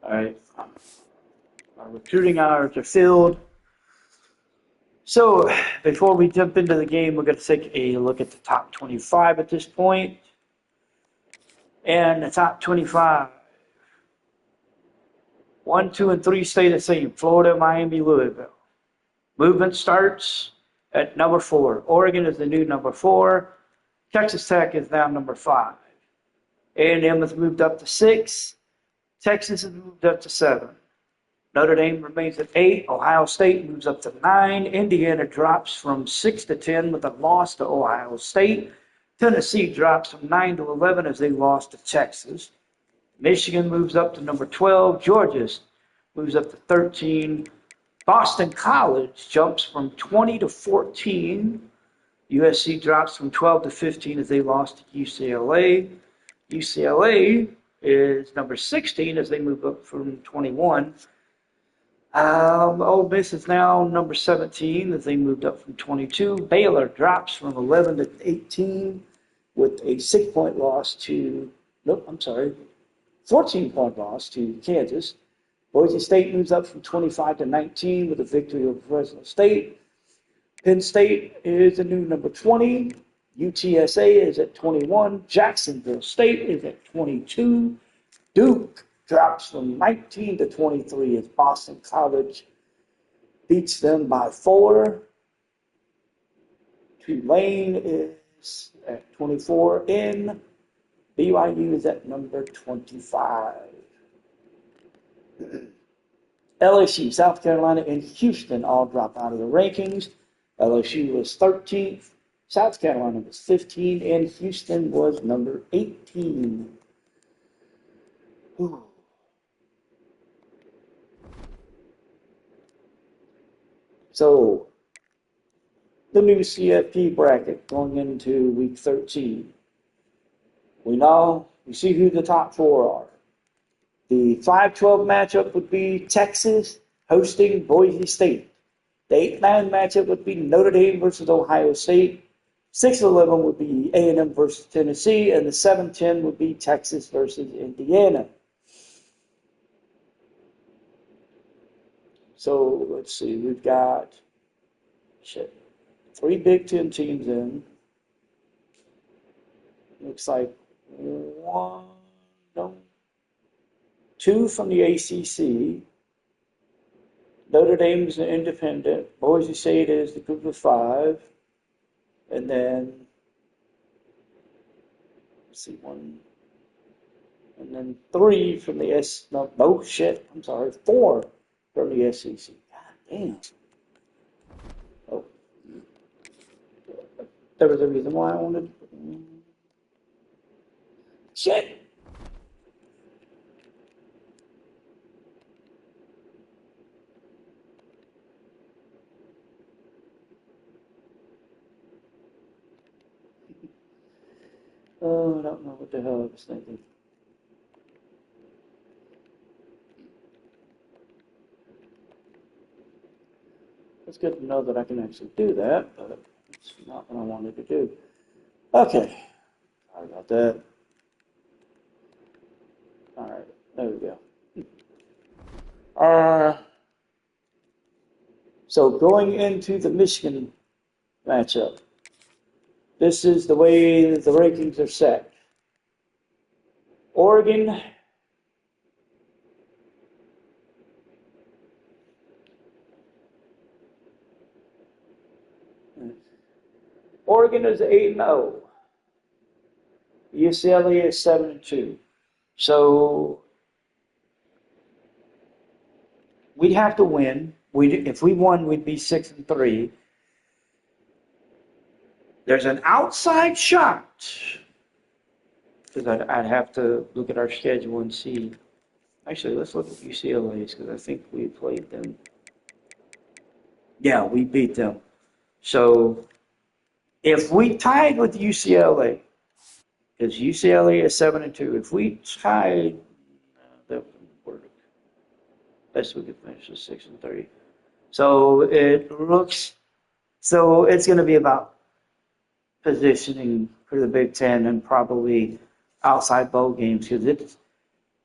All right, our recruiting hours are filled. So before we jump into the game, we're going to take a look at the top 25 at this point. And the top 25. 1, 2, and 3 stay the same. Florida, Miami, Louisville. Movement starts at number 4. Oregon is the new number 4. Texas Tech is now number 5. A&M has moved up to 6. Texas has moved up to 7. Notre Dame remains at 8. Ohio State moves up to 9. Indiana drops from 6 to 10 with a loss to Ohio State. Tennessee drops from 9 to 11 as they lost to Texas. Michigan moves up to number 12. Georgia moves up to 13. Boston College jumps from 20 to 14. USC drops from 12 to 15 as they lost to UCLA. UCLA is number 16 as they move up from 21. Ole Miss is now number 17 as they moved up from 22. Baylor drops from 11 to 18 with a 6-point loss to, 14-point loss to Kansas. Boise State moves up from 25 to 19 with a victory over Fresno State. Penn State is the new number 20. UTSA is at 21. Jacksonville State is at 22. Duke drops from 19 to 23 as Boston College beats them by 4. Tulane is at 24. And BYU is at number 25. LSU, South Carolina, and Houston all drop out of the rankings. LSU was 13th, South Carolina was 15th, and Houston was number 18. Whew. So, the new CFP bracket going into week 13. We see who the top four are. The 5-12 matchup would be Texas hosting Boise State. The 8-9 matchup would be Notre Dame versus Ohio State. 6-11 would be A&M versus Tennessee, and the 7-10 would be Texas versus Indiana. So let's see, we've got 3 Big Ten teams in. Looks like 2 from the ACC. Notre Dame is an independent. Boise State is the group of 5. And then, let's see, 1. And then 3 from the four from the SEC. God damn. Oh. There was a reason why I wanted. Shit. Oh, I don't know what the hell I was thinking. It's good to know that I can actually do that, but it's not what I wanted to do. Okay. Sorry about that. All right. There we go. So going into the Michigan matchup, this is the way the rankings are set. Oregon is 8-0. UCLA is 7-2. So we'd have to win. If we won, we'd be 6-3. There's an outside shot, because I'd have to look at our schedule and see. Actually, let's look at UCLA's, because I think we played them. Yeah, we beat them. So if we tied with UCLA, because UCLA is 7-2, if we tied, that wouldn't work. Best we could finish is 6-3. So it's going to be about positioning for the Big Ten and probably outside bowl games,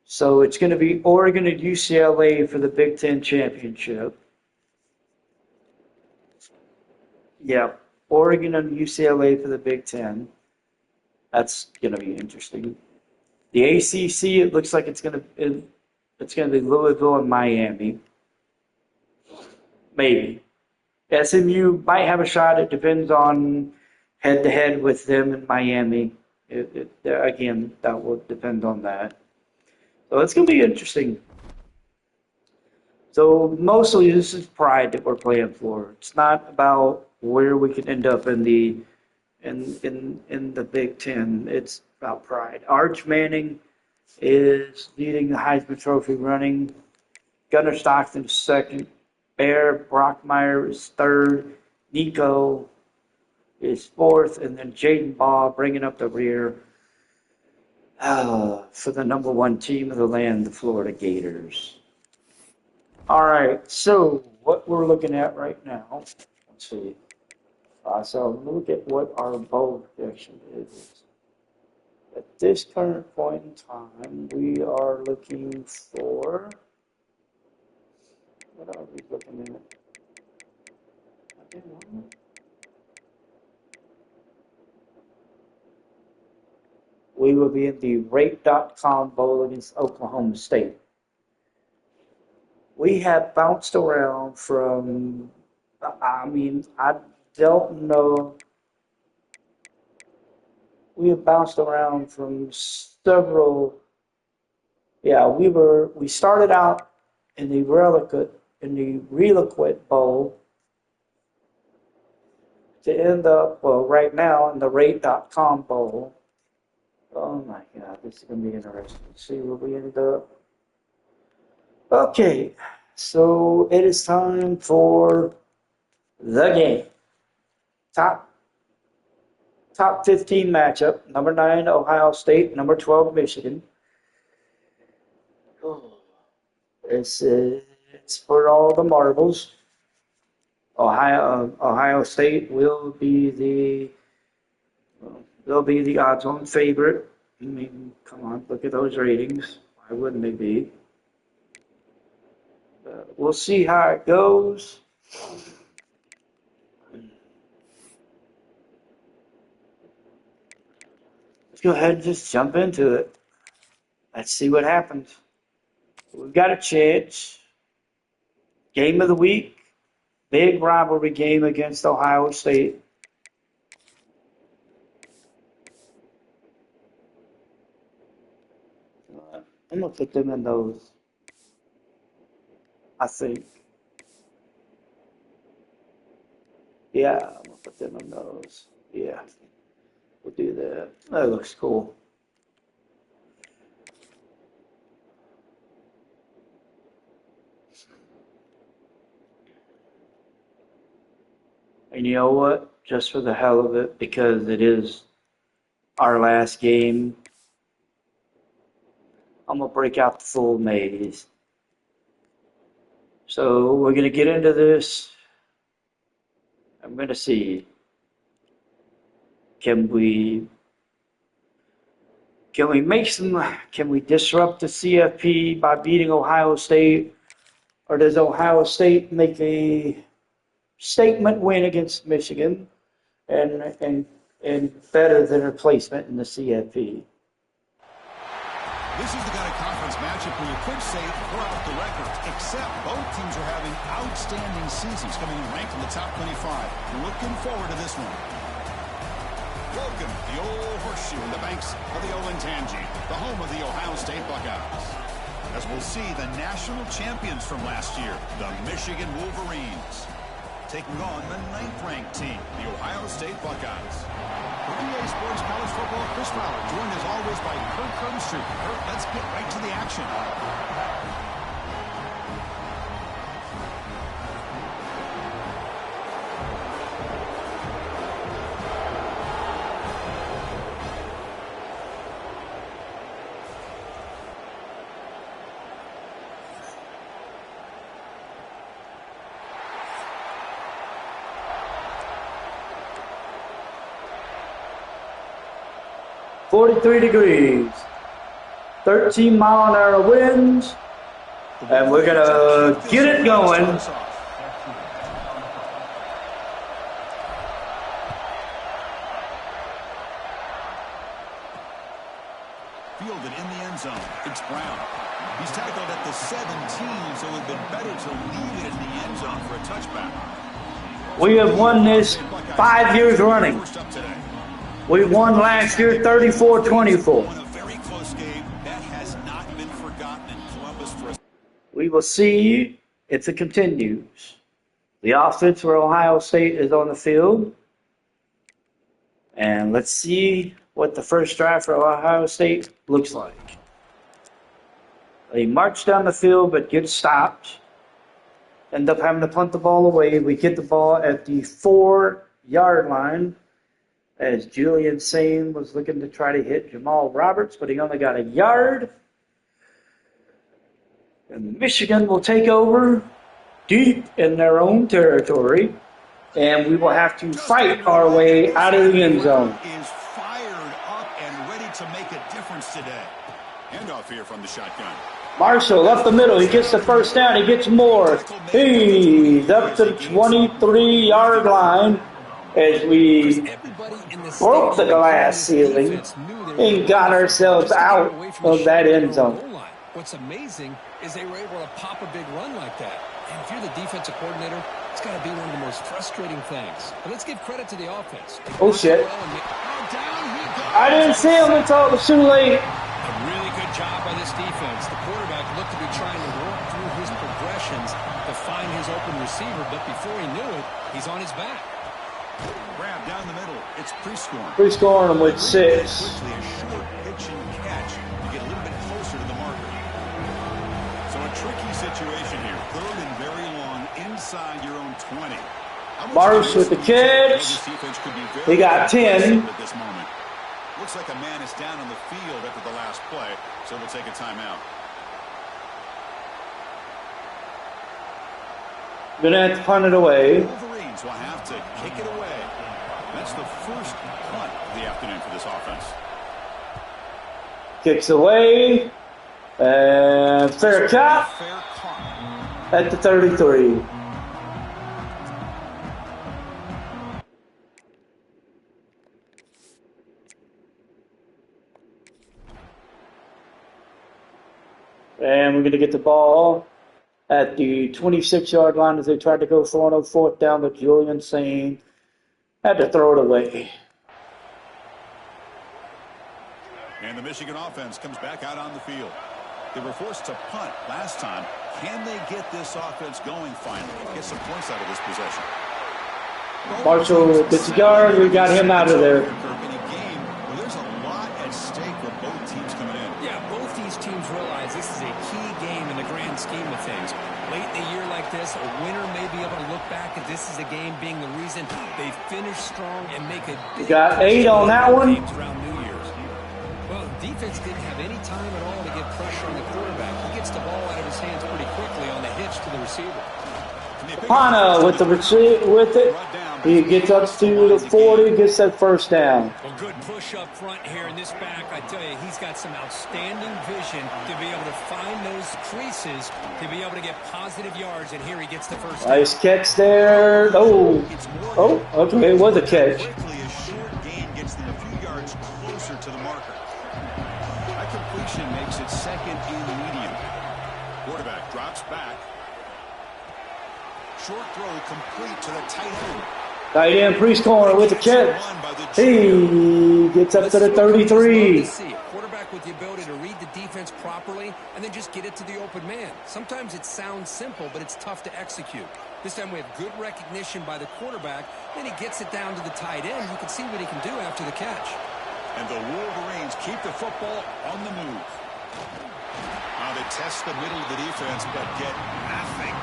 so it's going to be Oregon and UCLA for the Big Ten championship. Yeah, Oregon and UCLA for the Big Ten. That's going to be interesting. The ACC, it looks like it's going to be Louisville and Miami. Maybe. SMU might have a shot. It depends on head-to-head with them in Miami. Again, that will depend on that. So it's going to be interesting. So mostly this is pride that we're playing for. It's not about where we can end up in the Big Ten. It's about pride. Arch Manning is leading the Heisman Trophy running. Gunnar Stockton is second. Bear Brockmeyer is third. Nico is fourth, and then Jaden Baugh bringing up the rear for the number 1 team of the land, the Florida Gators. All right, so what we're looking at right now, let's see. So look at what our bowl prediction is. At this current point in time, we are looking for, what are we looking at? We will be in the Rate.com Bowl against Oklahoma State. We have bounced around from, I don't know. We have bounced around from several. Yeah, we started out in the Reliquit Bowl to end up, well, right now in the Rate.com Bowl. Oh my God, this is going to be interesting. See where we end up. Okay, so it is time for the game. Top 15 matchup. Number 9, Ohio State. Number 12, Michigan. It's for all the marbles. Ohio State will be they'll be the odds-on favorite. I mean, come on, look at those ratings. Why wouldn't they be? We'll see how it goes. Let's go ahead and just jump into it. Let's see what happens. We've got a chance. Game of the week. Big rivalry game against Ohio State. I'm going to put them in those, I think. Yeah, I'm going to put them in those. Yeah, we'll do that. That looks cool. And you know what? Just for the hell of it, because it is our last game, I'm going to break out the full maze. So we're going to get into this. I'm going to see, can we disrupt the CFP by beating Ohio State, or does Ohio State make a statement win against Michigan and better than replacement in the CFP? This is the kind of conference matchup where you could say throw out the records, except both teams are having outstanding seasons, coming in ranked in the top 25. Looking forward to this one. Welcome to the old horseshoe in the banks of the Olentangy, the home of the Ohio State Buckeyes. As we'll see the national champions from last year, the Michigan Wolverines, taking on the 9th-ranked team, the Ohio State Buckeyes. For EA Sports College Football, Chris Fowler, joined as always by Kirk Herbstreit. Kirk, let's get right to the action. 43 degrees, 13-mile-an-hour winds, and we're going to get it going. Fielded in the end zone. It's Brown. He's tackled at the 17, so it would have been better to leave it in the end zone for a touchback. We have won this 5 years running. We won last year 34-24. A very close game that has not been forgotten in Columbus. We will see if it continues. The offense for Ohio State is on the field. And let's see what the first drive for Ohio State looks like. They march down the field but get stopped. End up having to punt the ball away. We get the ball at the 4-yard line as Julian Sane was looking to try to hit Jamal Roberts, but he only got a yard. And Michigan will take over deep in their own territory, and we will have to fight our way out of the end zone. Is fired up and ready to make a difference today. Handoff here from the shotgun. Marshall up the middle. He gets the first down. He gets more. He's up to the 23-yard line as we broke the glass ceiling and got ourselves out of that end zone. What's amazing is they were able to pop a big run like that. And if you're the defensive coordinator, it's got to be one of the most frustrating things. But let's give credit to the offense. Oh, shit. I didn't see him until it was too late. A really good job by this defense. The quarterback looked to be trying to work through his receiver, but before he knew it, he's on his back. Grab down the middle. It's pre-scoring. Pre-scoring them with 6. Quickly, a short pitch and catch. You get a little bit closer to the marker. So a tricky situation here. 3rd and very long inside your own 20. Marsh with the catch. He got 10. At this moment. Looks like a man is down on the field after the last play, so we'll take a timeout. Gonna have to punt it away. Wolverines will have to kick it away. That's the first punt of the afternoon for this offense. Kicks away. And fair catch at the 33. And we're going to get the ball at the 26-yard line as they tried to go for it on 4th down, but Julian Sane had to throw it away. And the Michigan offense comes back out on the field. They were forced to punt last time. Can they get this offense going finally? Get some points out of this possession. Marshall gets a yard. We got him out of there. In a game where there's a lot at stake with both teams coming in. Yeah, both these teams realize this is a key game in the grand scheme of things. Late in a year like this, a winner may be able to look back at this as a game being the reason they finish strong and make a big got 8 on that one. around New Year's. Well, defense didn't have any time at all to get pressure on the quarterback. He gets the ball out of his hands pretty quickly on the hitch to the receiver. Pana with it. He gets up to the 40, gets that first down. Well, good push up front here in this back. I tell you, he's got some outstanding vision to be able to find those creases, to be able to get positive yards, and here he gets the first down. Nice catch there. Oh, okay, it was a catch. Quickly, a short gain gets them a few yards closer to the marker. That completion makes it 2nd and medium. Quarterback drops back. Short throw complete to the tight end. Tight end pre-scoring with the catch. He gets up to the 33. Quarterback with the ability to read the defense properly and then just get it to the open man. Sometimes it sounds simple, but it's tough to execute. This time we have good recognition by the quarterback. Then he gets it down to the tight end. You can see what he can do after the catch. And the Wolverines keep the football on the move. They test the middle of the defense, but get nothing.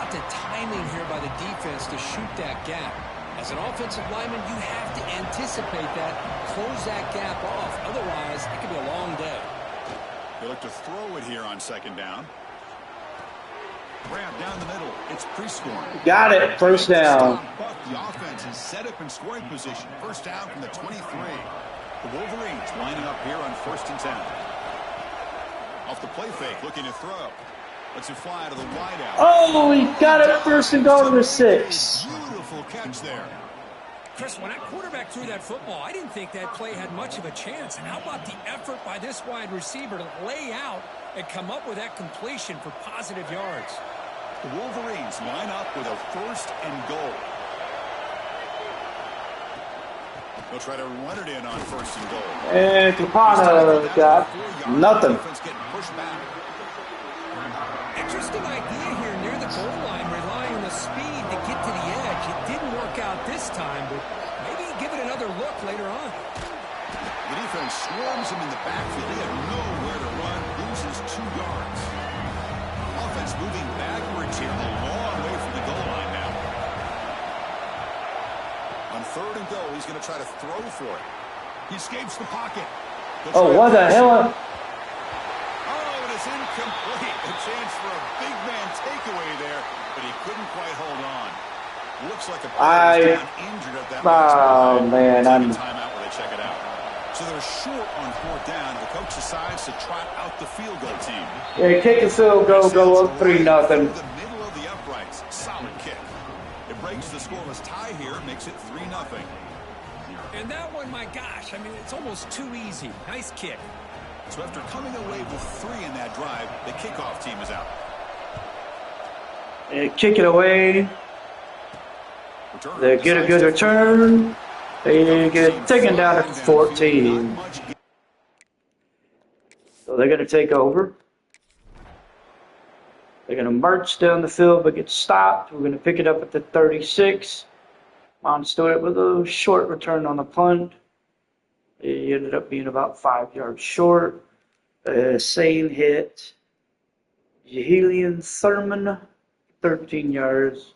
The timing here by the defense to shoot that gap. As an offensive lineman, you have to anticipate that, close that gap off. Otherwise, it could be a long day. They look to throw it here on 2nd down. Grab down the middle. It's pre-scoring. Got it. First down. But the offense is set up in scoring position. First down from the 23. The Wolverines lining up here on 1st and 10. Off the play fake, looking to throw. Lets it fly to the wide out. Oh, he got it 1st and goal to the 6. Beautiful catch there. Chris, when that quarterback threw that football, I didn't think that play had much of a chance. And how about the effort by this wide receiver to lay out and come up with that completion for positive yards? The Wolverines line up with a 1st and goal. They'll try to run it in on 1st and goal. And Capana got nothing. Interesting idea here near the goal line, relying on the speed to get to the edge. It didn't work out this time, but maybe give it another look later on. The defense swarms him in the backfield. He had nowhere to run, loses 2 yards. Offense moving backwards here, a long way from the goal line now. On 3rd and goal, he's going to try to throw for it. He escapes the pocket. Oh, what the hell? Incomplete. A chance for a big man takeaway there, but he couldn't quite hold on. Looks like a player was injured at that man, I'm timeout where they check it out. So they're short on 4th down. The coach decides to trot out the field goal team. Yeah, kick the field goal, go up 3-0. The middle of the uprights. Solid kick. It breaks the scoreless tie here, makes it 3-0. And that one, my gosh, I mean, it's almost too easy. Nice kick. So after coming away with 3 in that drive, the kickoff team is out. And kick it away. They get a good return. They get taken down at 14. So they're going to take over. They're going to march down the field but get stopped. We're going to pick it up at the 36. Mon Stewart with a short return on the punt. He ended up being about 5 yards short. Same hit. Jahelian Thurman, 13 yards.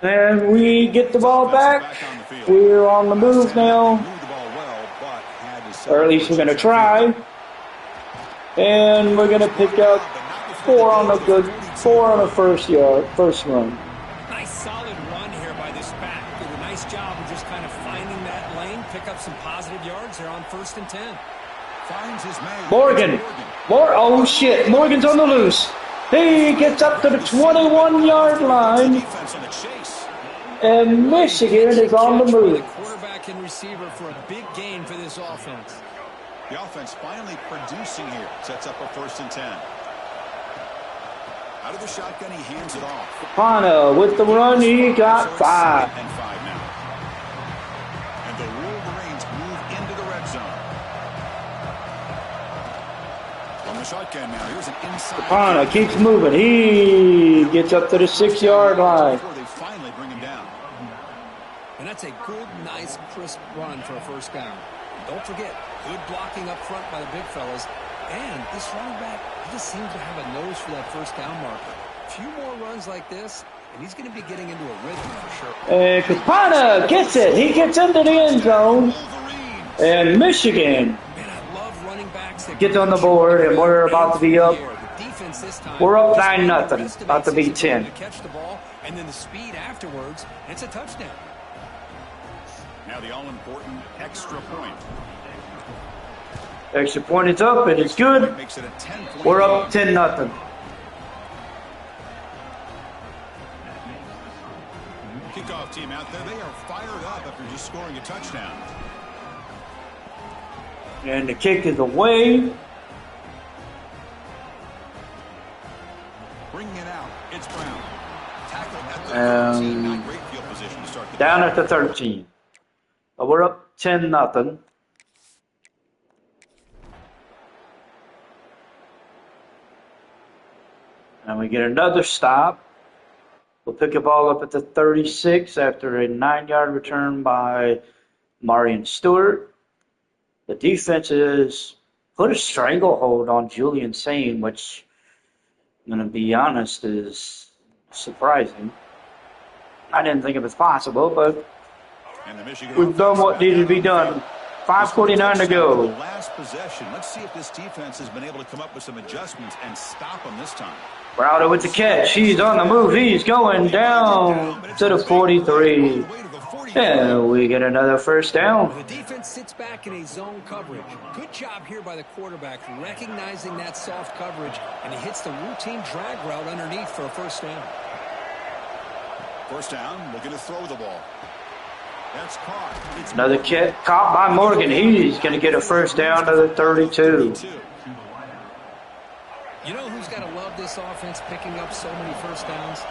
And we get the ball back. We're on the move now. Or at least we're going to try. And we're going to pick up 4 on the first run. Nice solid run here by this back. Did a nice job of just kind of finding that lane, pick up some positive yards. They're on 1st and 10. Finds his man. Morgan. Oh shit. Morgan's on the loose. He gets up to the 21-yard line. And Michigan is on the move. Quarterback and receiver for a big gain for this offense. The offense finally producing here. Sets up a 1st and 10. Out of the shotgun, he hands it off. Pana with the run, he got 5. And 5 now. And the Wolverines move into the red zone. On the shotgun now, here's an inside. Pana keeps moving. He gets up to the 6-yard line. Before they finally bring him down. And that's a good, nice, crisp run for a 1st down. Don't forget, good blocking up front by the big fellas. And this running back, he just seems to have a nose for that 1st down marker. A few more runs like this, and he's going to be getting into a rhythm for sure. And Kapana gets it. He gets into the end zone. And Michigan gets on the board, and we're about to be up. We're up 9-0. About to be 10. Catch the ball, and then the speed afterwards, and it's a touchdown. Now the all-important extra point. Extra point is up, and it's good. We're up 10-0. Kickoff team out there. They are fired up after just scoring a touchdown. And the kick is away. Bringing it out. It's Brown. Tackle at the 13. Not great field position to start the Down at the 13. But we're up 10-0. And we get another stop. We'll pick the ball up at the 36 after a 9-yard return by Marion Stewart. The defense has put a stranglehold on Julian Sane, which, I'm going to be honest, is surprising. I didn't think it was possible, but we've done what needed to be done. 5:49 to go. Last possession. Let's see if this defense has been able to come up with some adjustments and stop them this time. Browder with the catch. He's on the move. He's going down to the 43. And we get another 1st down. The defense sits back in a zone coverage. Good job here by the quarterback recognizing that soft coverage, and he hits the routine drag route underneath for a 1st down. 1st down, looking to throw the ball. That's caught. It's another kick caught by Morgan. He's going to get a 1st down to the 32. You know who's got to love this offense picking up so many 1st downs?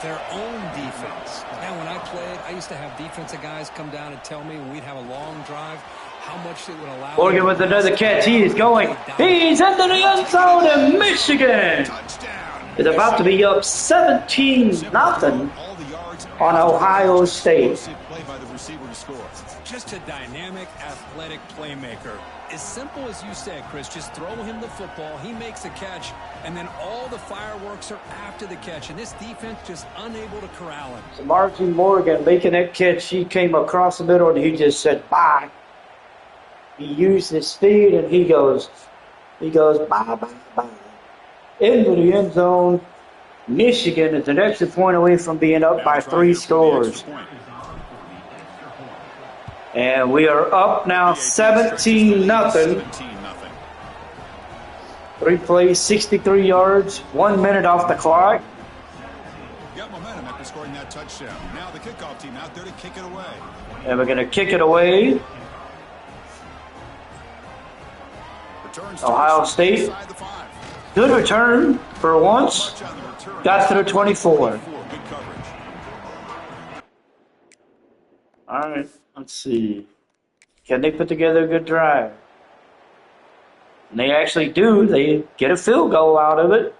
Their own defense. Now, when I played, I used to have defensive guys come down and tell me when we'd have a long drive how much it would allow. Morgan with another catch. He's going. He's into the end zone, and Michigan is about to be up 17-0 on Ohio State. Just a dynamic, athletic playmaker. As simple as you said, Chris, just throw him the football, he makes a catch, and then all the fireworks are after the catch, and this defense just unable to corral him. So Martin Morgan making that catch, he came across the middle, and he just said, bye. He used his speed, and he goes, bye, bye, bye. Into the end zone. Michigan is an extra point away from being up by 3 scores. And we are up now 17-0. 3 plays, 63 yards, 1 minute off the clock. Got momentum after scoring that touchdown. Now the kickoff team out there to kick it away. And we're going to kick it away. Ohio State. Good return for once. Got to the 24. All right, let's see. Can they put together a good drive? And they actually do. They get a field goal out of it.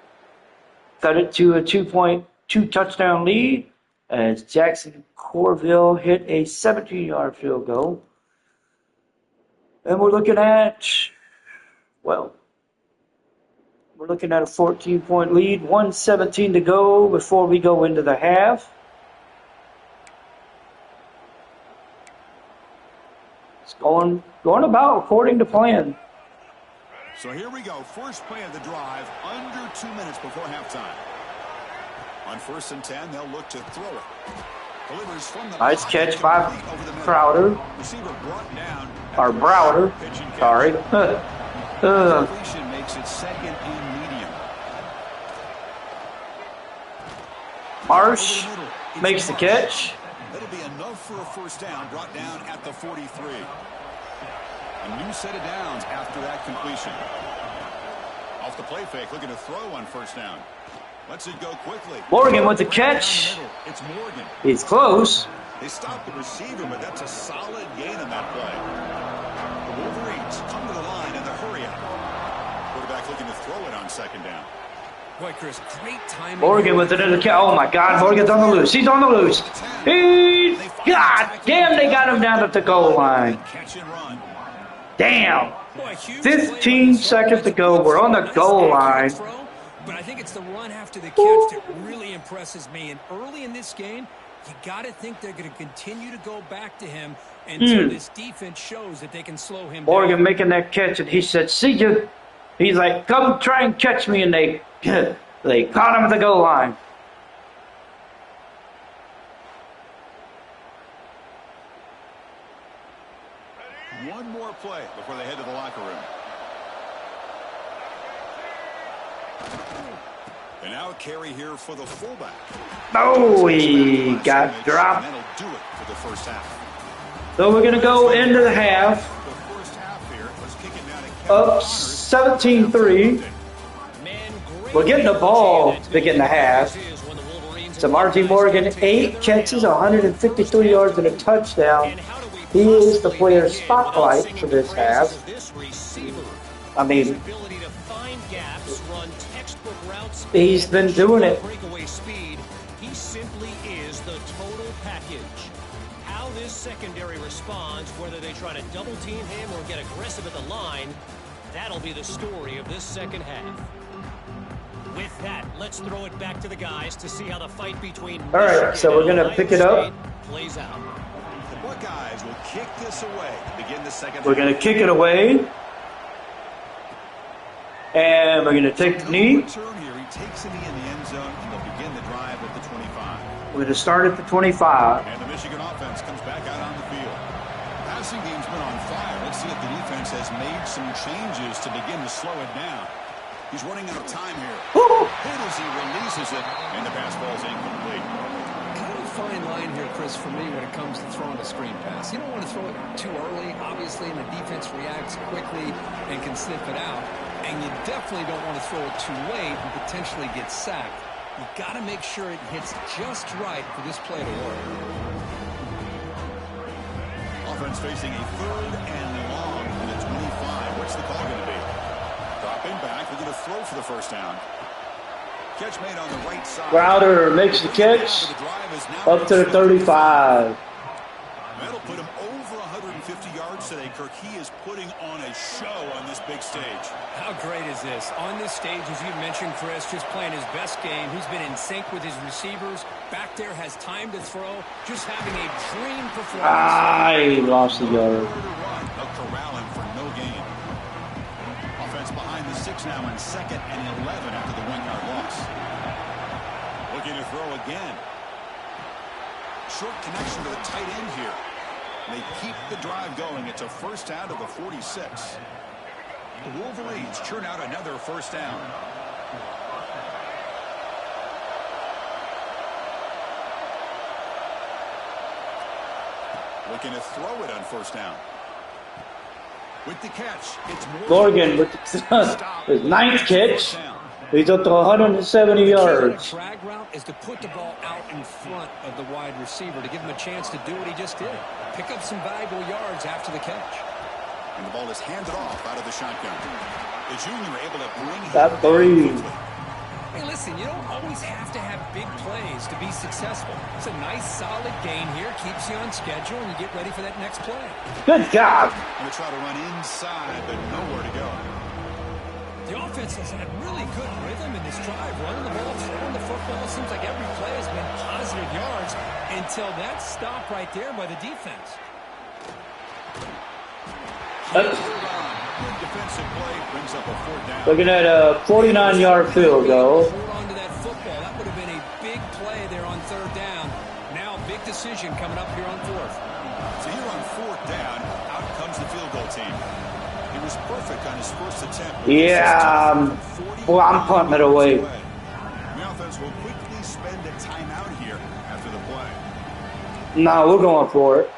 Cut it to a 2.2 touchdown lead as Jackson Corville hit a 17-yard field goal. And we're looking at, well, we're looking at a 14-point lead, 1:17 to go before we go into the half. It's going about according to plan. So here we go. First play of the drive, under 2 minutes before halftime. On 1st and 10, they'll look to throw it. Delivers from the Nice catch by Crowder. Receiver brought down. Or Browder. Sorry. Completion makes it 2nd and medium. Marsh makes the catch. That'll be enough for a first down, brought down at the 43. A new set of downs after that completion. Off the play fake, looking to throw on 1st down. Lets it go quickly. Morgan with the catch. It's Morgan. He's close. They stopped the receiver, but that's a solid gain on that play. The Wolverines come to the line in the hurry up. Quarterback looking to throw it on 2nd down. Boy, Chris, great timing. Morgan with it in the catch. Oh my God, Morgan's on the loose. He's on the loose. God damn, they got him down at the goal line. Catch and run. Damn. 15 seconds to go. We're on the goal line. But I think it's the run after the catch that really impresses me. And early in this game, you got to think they're going to continue to go back to him until this defense shows that they can slow him down. Morgan making that catch, and he said, "See you." He's like, "Come try and catch me," and they caught him at the goal line. One more play before they head to the locker room. And now a carry here for the fullback. Oh, he got dropped. That'll do it for the first half. So we're going to go into the half. The first half here was kicking down Up 17-3. We're getting the ball to begin the half. So Marty Morgan, 8 catches, 153 yards, and a touchdown. He is the player spotlight for this half. I mean, he's been doing it. He simply is the total package. How this secondary responds, whether they try to double team him or get aggressive at the line, that'll be the story of this second half. With that, let's throw it back to the guys to see how the fight between All right, so we're going to pick it up. Plays out. The Buckeyes will kick this away to begin the second. We're going to kick it away. And we're going to take the knee. Return here. He takes the knee in the end zone, and they'll begin the drive at the 25. We're going to start at the 25. And the Michigan offense comes back out on the field. Passing game's been on fire. Let's see if the defense has made some changes to begin to slow it down. He's running out of time here. Hit as he releases it, and the pass ball's incomplete. Kind of a fine line here, Chris, for me when it comes to throwing a screen pass. You don't want to throw it too early, obviously, and the defense reacts quickly and can sniff it out. And you definitely don't want to throw it too late and potentially get sacked. You've got to make sure it hits just right for this play to work. Offense facing a 3rd and long in the 25. What's the call going to be? Dropping back, we're going to throw for the first down. Catch made on the right side. Crowder makes the catch up to the 35. That'll put him over 150 yards today, Kirk. He is putting on a show on this big stage. How great is this? On this stage, as you mentioned, Chris, just playing his best game. He's been in sync with his receivers. Back there, has time to throw. Just having a dream performance. He lost the yard. They'll corral him for no gain. Offense behind the 6 now in 2nd and 11 after the 1-yard loss. Looking to throw again. Short connection to the tight end here. They keep the drive going. It's a first down to the 46. The Wolverines churn out another first down. Looking to throw it on first down. With the catch, it's Morgan with his 9th catch. He's up to 170 yards. The drag route is to put the ball out in front of the wide receiver to give him a chance to do what he just did. Pick up some valuable yards after the catch. And the ball is handed off out of the shotgun. The junior able to bring him That three. Hey, listen, you don't always have to have big plays to be successful. It's a nice, solid gain here. Keeps you on schedule, and you get ready for that next play. Good job. Going to try to run inside, but nowhere to go. The offense has had really good rhythm in this drive. Running the ball, throwing the football. Seems like every play has been positive yards until that stop right there by the defense. Good defensive play brings up a 4th down. Looking at a 49-yard field goal. Hold on to that football. That would have been a big play there on 3rd down. Now, big decision coming up here on 4th. So here on 4th down, out comes the field goal team. He was perfect on his first attempt. Yeah, well, I'm punting it away. The offense will quickly spend a timeout here after the play. No, we're going for it.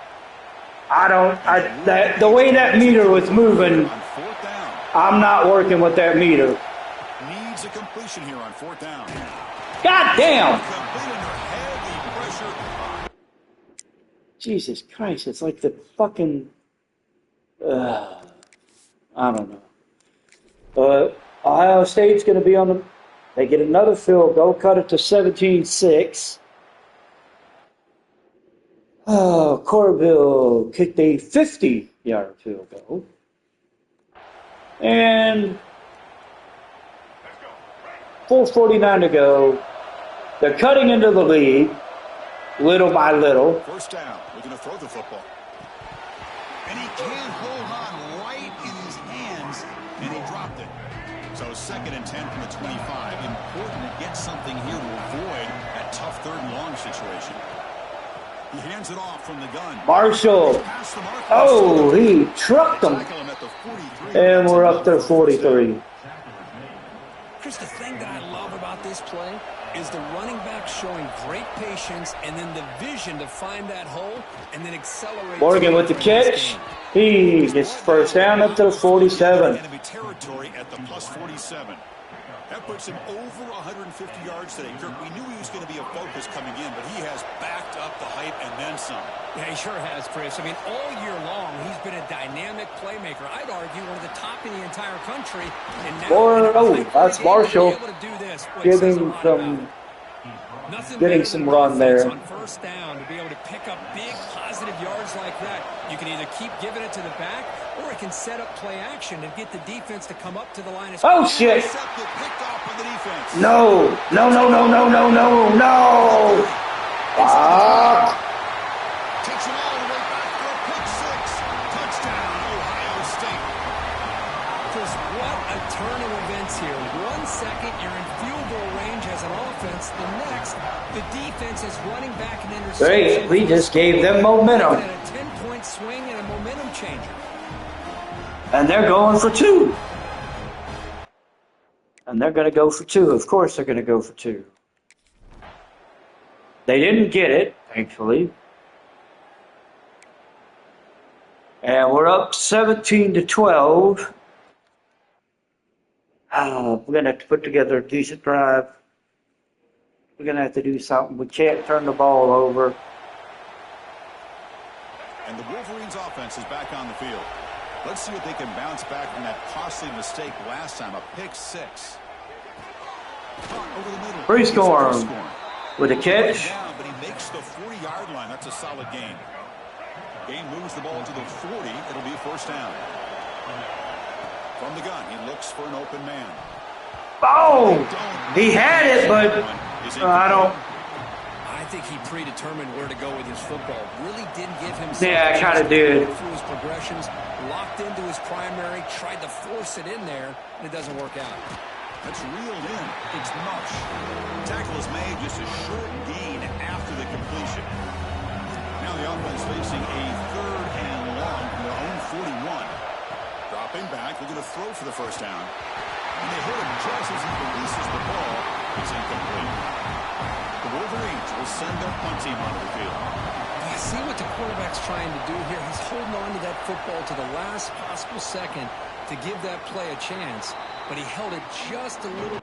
The way that meter was moving, On 4th down, I'm not working with that meter. needs a completion here on 4th down. God damn! Complete under heavy pressure. Jesus Christ, it's like the fucking... I don't know. But Ohio State's going to be on the... They get another field goal, cut it to 17-6. Corville kicked a 50-yard field goal. And 4:49 to go. They're cutting into the lead, little by little. 1st down, looking to throw the football. And he can't hold on right in his hands, and he dropped it. So 2nd and 10 from the 25. Important to get something here to avoid that tough 3rd and long situation. He hands it off from the gun. Marshall. Past the mark. Oh, he trucked him. Tackle him at the 43. And we're up to 43. Chris, the thing that I love about this play is the running back showing great patience and then the vision to find that hole and then accelerate. Morgan with the catch. He gets 1st down up to 47. Enemy territory at the plus 47. That puts him over 150 yards today. Kirk, we knew he was going to be a focus coming in, but he has backed up the hype and then some. Yeah, he sure has, Chris. I mean, all year long, he's been a dynamic playmaker. I'd argue one of the top in the entire country. And now, that's Marshall. able to do this, Getting some run there. On 1st down, to be able to pick up big positive yards like that. You can either keep giving it to the back, or it can set up play action and get the defense to come up to the line of scrimmage. Oh, shit. Intercepted, picked off by the defense. No. Fuck. Takes it all the way back for a pick 6. Touchdown, Ohio State. Chris, what a turn of events here. 1 second, you're in field goal range as an offense. The next, the defense is running back an interception. Great, we just gave them momentum. And a 10-point swing and a momentum changer. And they're going for 2. And they're going to go for 2. Of course they're going to go for 2. They didn't get it, thankfully. And we're up 17-12. We're going to have to put together a decent drive. We're going to have to do something. We can't turn the ball over. And the Wolverines offense is back on the field. Let's see if they can bounce back from that costly mistake last time, a pick 6. Over the middle. Prescorn with a catch. Down, but he makes the 40-yard line. That's a solid gain. Gain moves the ball to the 40. It'll be 1st down. From the gun, he looks for an open man. Oh! He had it, but I don't. I think he predetermined where to go with his football. Really didn't give himself. Yeah, I kind of did. Through his progressions, locked into his primary, tried to force it in there, and it doesn't work out. That's reeled in. It's mush. Tackle is made, just a short gain after the completion. Now the offense facing a 3rd and long from their own 41. Dropping back, looking to throw for the 1st down. And they hit him just as he releases the ball. It's incomplete. The Wolverines will send their punt team onto the field. You see what the quarterback's trying to do here? He's holding on to that football to the last possible second to give that play a chance, but he held it just a little.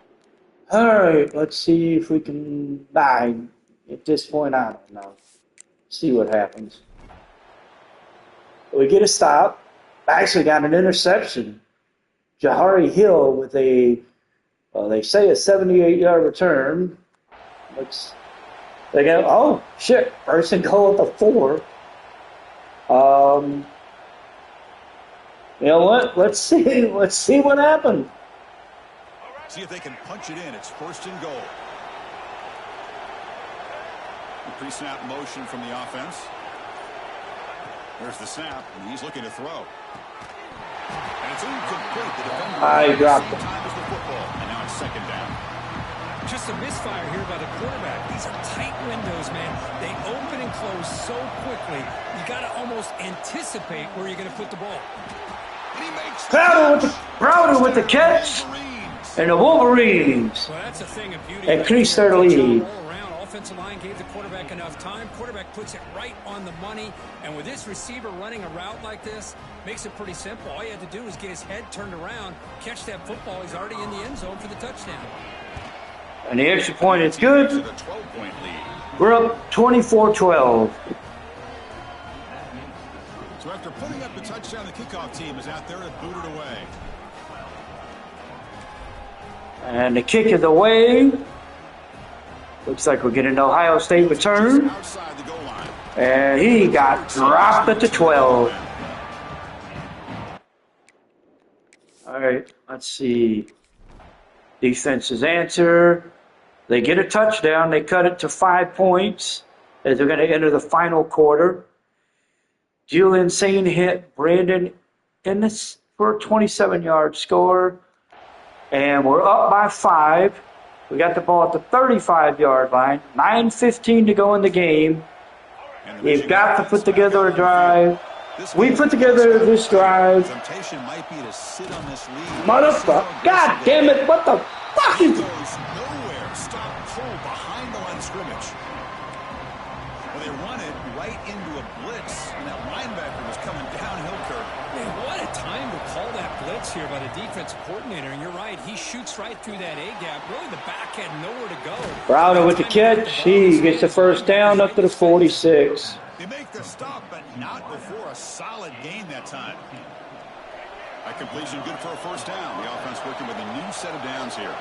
All right, let's see if we can buy. At this point, I don't know. See what happens. We get a stop. Actually got an interception. Jahari Hill with a, they say a 78-yard return. They go, oh, shit, first and goal at the 4. You know what? Let's see what happened. See if they can punch it in. It's first and goal. Pre-snap motion from the offense. There's the snap, and he's looking to throw. And it's incomplete. The defender I dropped it. time as the football, and now it's second down. Just a misfire here by the quarterback. These are tight windows, man. They open and close so quickly. You got to almost anticipate where you're going to put the ball. And he makes Crowder with the catch. And the Wolverines Well, that's a thing of beauty. increase their lead. All around, offensive line gave the quarterback enough time. Quarterback puts it right on the money. And with this receiver running a route like this, makes it pretty simple. All you had to do was get his head turned around, catch that football. He's already in the end zone for the touchdown. And the extra point is good. the 12-point lead. We're up 24-12. So after putting up the touchdown, the kickoff team is out there to boot it away. And the kick is away. Looks like we're getting an Ohio State return. Outside the goal line. And he got dropped at the 12. All right, let's see. Defense's answer. They get a touchdown. They cut it to 5 points as they're going to enter the final quarter. Julian Sane hit Brandon Ennis for a 27-yard score. And we're up by 5. We got the ball at the 35-yard line. 9:15 to go in the game. We've got to put together a drive. We put together this drive. Temptation might be to sit on this lead. Motherfucker. God damn it. What the fuck is... Goes nowhere. Stop pull behind the line of scrimmage. Well, they run it right into a blitz, and that linebacker was coming downhill, Kirk. Man, what a time to call that blitz here by the defensive coordinator. And you're right, he shoots right through that A-gap. Really, the back had nowhere to go. Browder with the catch. He gets the first down up to the 46. They make the stop, but not before a solid gain that time. That completion good for a first down. The offense working with a new set of downs here.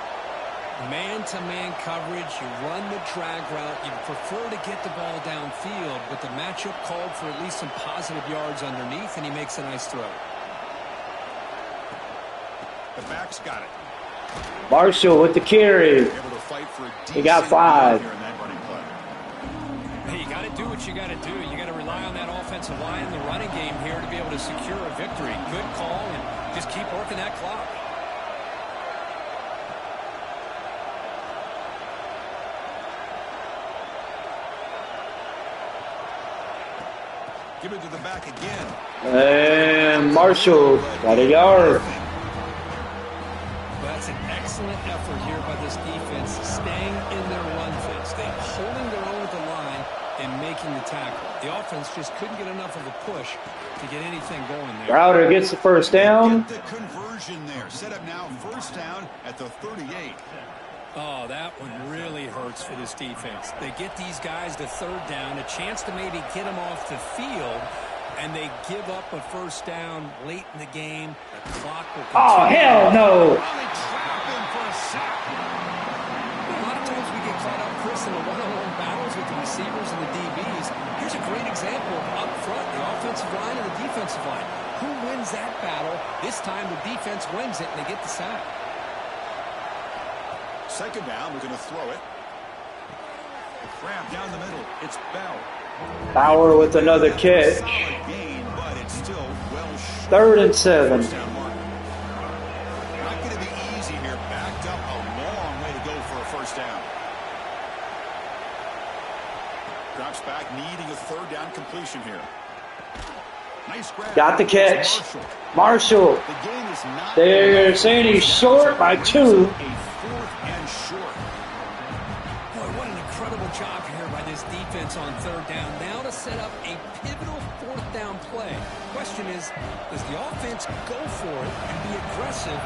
Man-to-man coverage, you run the drag route. You prefer to get the ball downfield, but the matchup called for at least some positive yards underneath, and he makes a nice throw. The back's got it. Marshall with the carry. Able to fight for a He got decent 5. lead here in that running play. Hey, you got to do what you got to do. You got to rely on that offensive line in the running game here to be able to secure a victory. Good call, and just keep working that clock. Give it to the back again. And Marshall got a yard. That's an excellent effort here by this defense, staying in their run fits. They're holding their own at the line and making the tackle. The offense just couldn't get enough of a push to get anything going there. Browder gets the first down. Get the conversion there. Set up now first down at the 38. Oh, that one really hurts for this defense. They get these guys to third down, a chance to maybe get them off the field, and they give up a first down late in the game. The clock will continue. Oh, hell no. They trap him for a sack. A lot of times we get caught up, Chris, in the one-on-one battles with the receivers and the DBs. Here's a great example of up front, the offensive line and the defensive line. Who wins that battle? This time the defense wins it, and they get the sack. Second down, we're going to throw it. Grab down the middle. It's Bell. Bauer with another catch. Solid gain, but it's still well short. 3rd and 7. First down mark. Not going to be easy here. Backed up a long way to go for a first down. Drops back, needing a third down completion here. Nice grab. Got the catch. Marshall. The game is not. They're saying he's short by 2. A 4th and short. Boy, what an incredible job here by this defense on third down. Now to set up a pivotal 4th down play. Question is, does the offense go for it and be aggressive,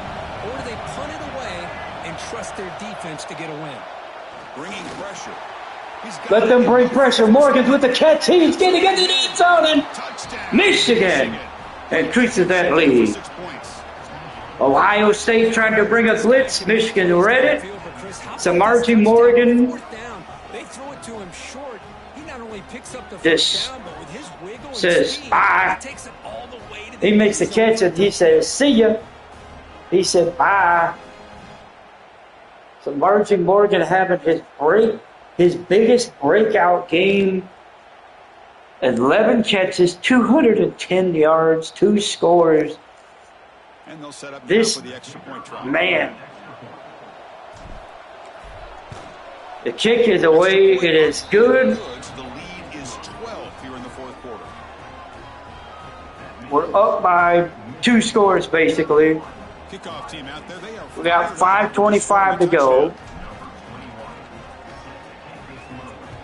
or do they punt it away and trust their defense to get a win? Bringing pressure. Let them bring pressure. Morgan's with the catch. He's getting into the end zone. And Touchdown. Michigan increases that lead. 6 points. Ohio State tried to bring a blitz. Michigan read it. Samarji Morgan. They throw it to him short. He not only picks up the This first down, but with his wiggle and says, speed, bye. he takes it all the way to the He makes the end zone. catch and he says, see ya. He said, bye. Samarji Morgan having his biggest breakout game. 11 catches, 210 yards, 2 scores. And they'll set up This for the extra point try. man. The kick is away. It is good. The lead is 12 here in the fourth quarter. We're up by 2 scores, basically. Kickoff team out there. They are We got 5:25 to go.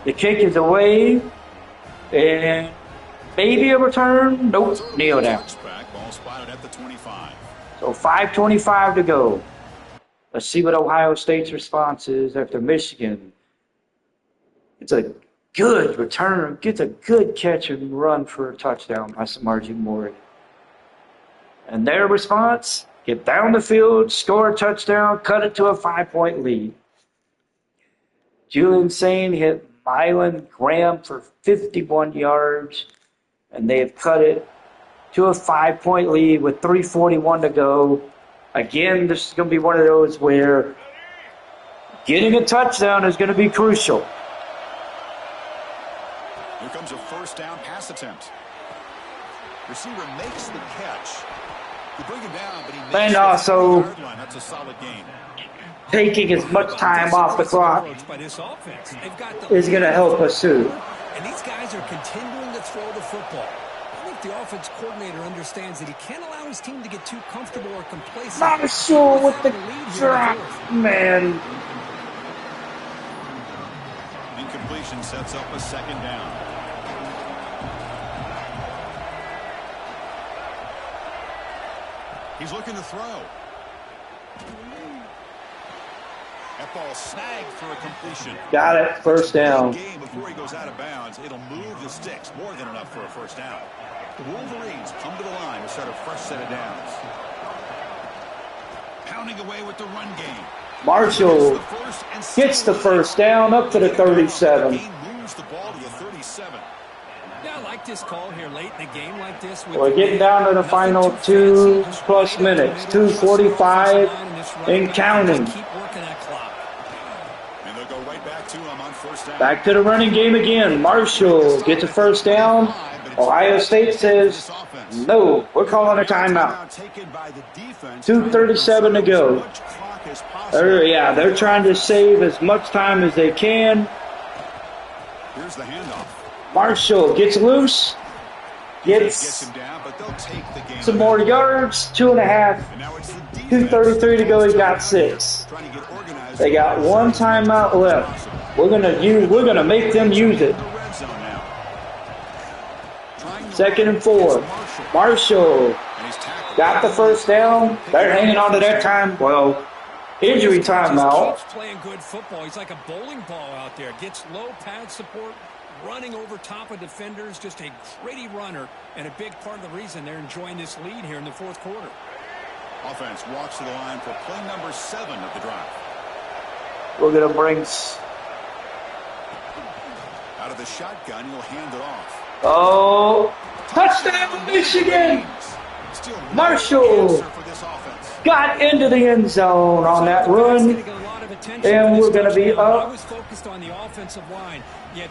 The kick is away. And maybe a return. Nope. Kneel down. Ball spotted at the 25. So 5:25 to go. Let's see what Ohio State's response is after Michigan. It's a good return. Gets a good catch and run for a touchdown by Samarji Morgan. And their response, get down the field, score a touchdown, cut it to a 5-point lead. Julian Sain hit Mylan Graham for 51 yards, and they have cut it to a 5-point lead with 3:41 to go. Again, this is going to be one of those where getting a touchdown is going to be crucial. Here comes a first down pass attempt. Receiver makes the catch. You bring him down, but he makes And it also to the yard line. That's a solid gain. taking as much time off the clock is going to help us too. And these guys are continuing to throw the football. I think the offense coordinator understands that he can't allow his team to get too comfortable or complacent. Not sure with the drop, man. Incompletion sets up a second down. He's looking to throw. That ball snagged for a completion. Got it, first down. Game before he goes out of bounds, it'll move the sticks more than enough for a first down. The Wolverines come to the line to start a fresh set of downs. Pounding away with the run game. Marshall gets the first down up to the 37. Moves the ball to the 37. Yeah, I like this call here late in a game like this. We're getting down to the final 2+ minutes, 2:45 and counting. Keep working that clock. And they'll go right back to him on first down. Back to the running game again. Marshall gets a first down. Ohio State says, no, we're calling a timeout. 2:37 to go. They're trying to save as much time as they can. Here's the handoff. Marshall gets loose. Gets Him down, but they'll take the game. some more yards. 2.5. And now it's the defense. 2:33 to go. He got 6. Trying to get organized. They got one timeout left. We're gonna make them use it. The red zone now. Trying to 2nd and 4. Marshall and he's tackled. got the first down. They're hanging on to that time. Well, injury timeout. Keeps playing good football. He's like a bowling ball out there. Gets low pad support, running over top of defenders. Just a gritty runner, and a big part of the reason they're enjoying this lead here in the fourth quarter. Offense walks to the line for play number 7 of the drive. We're gonna bring. Out of the shotgun, he'll hand it off. Oh, touchdown, Michigan! Still no Marshall answer for this offense. got into the end zone on that run, and we're gonna be up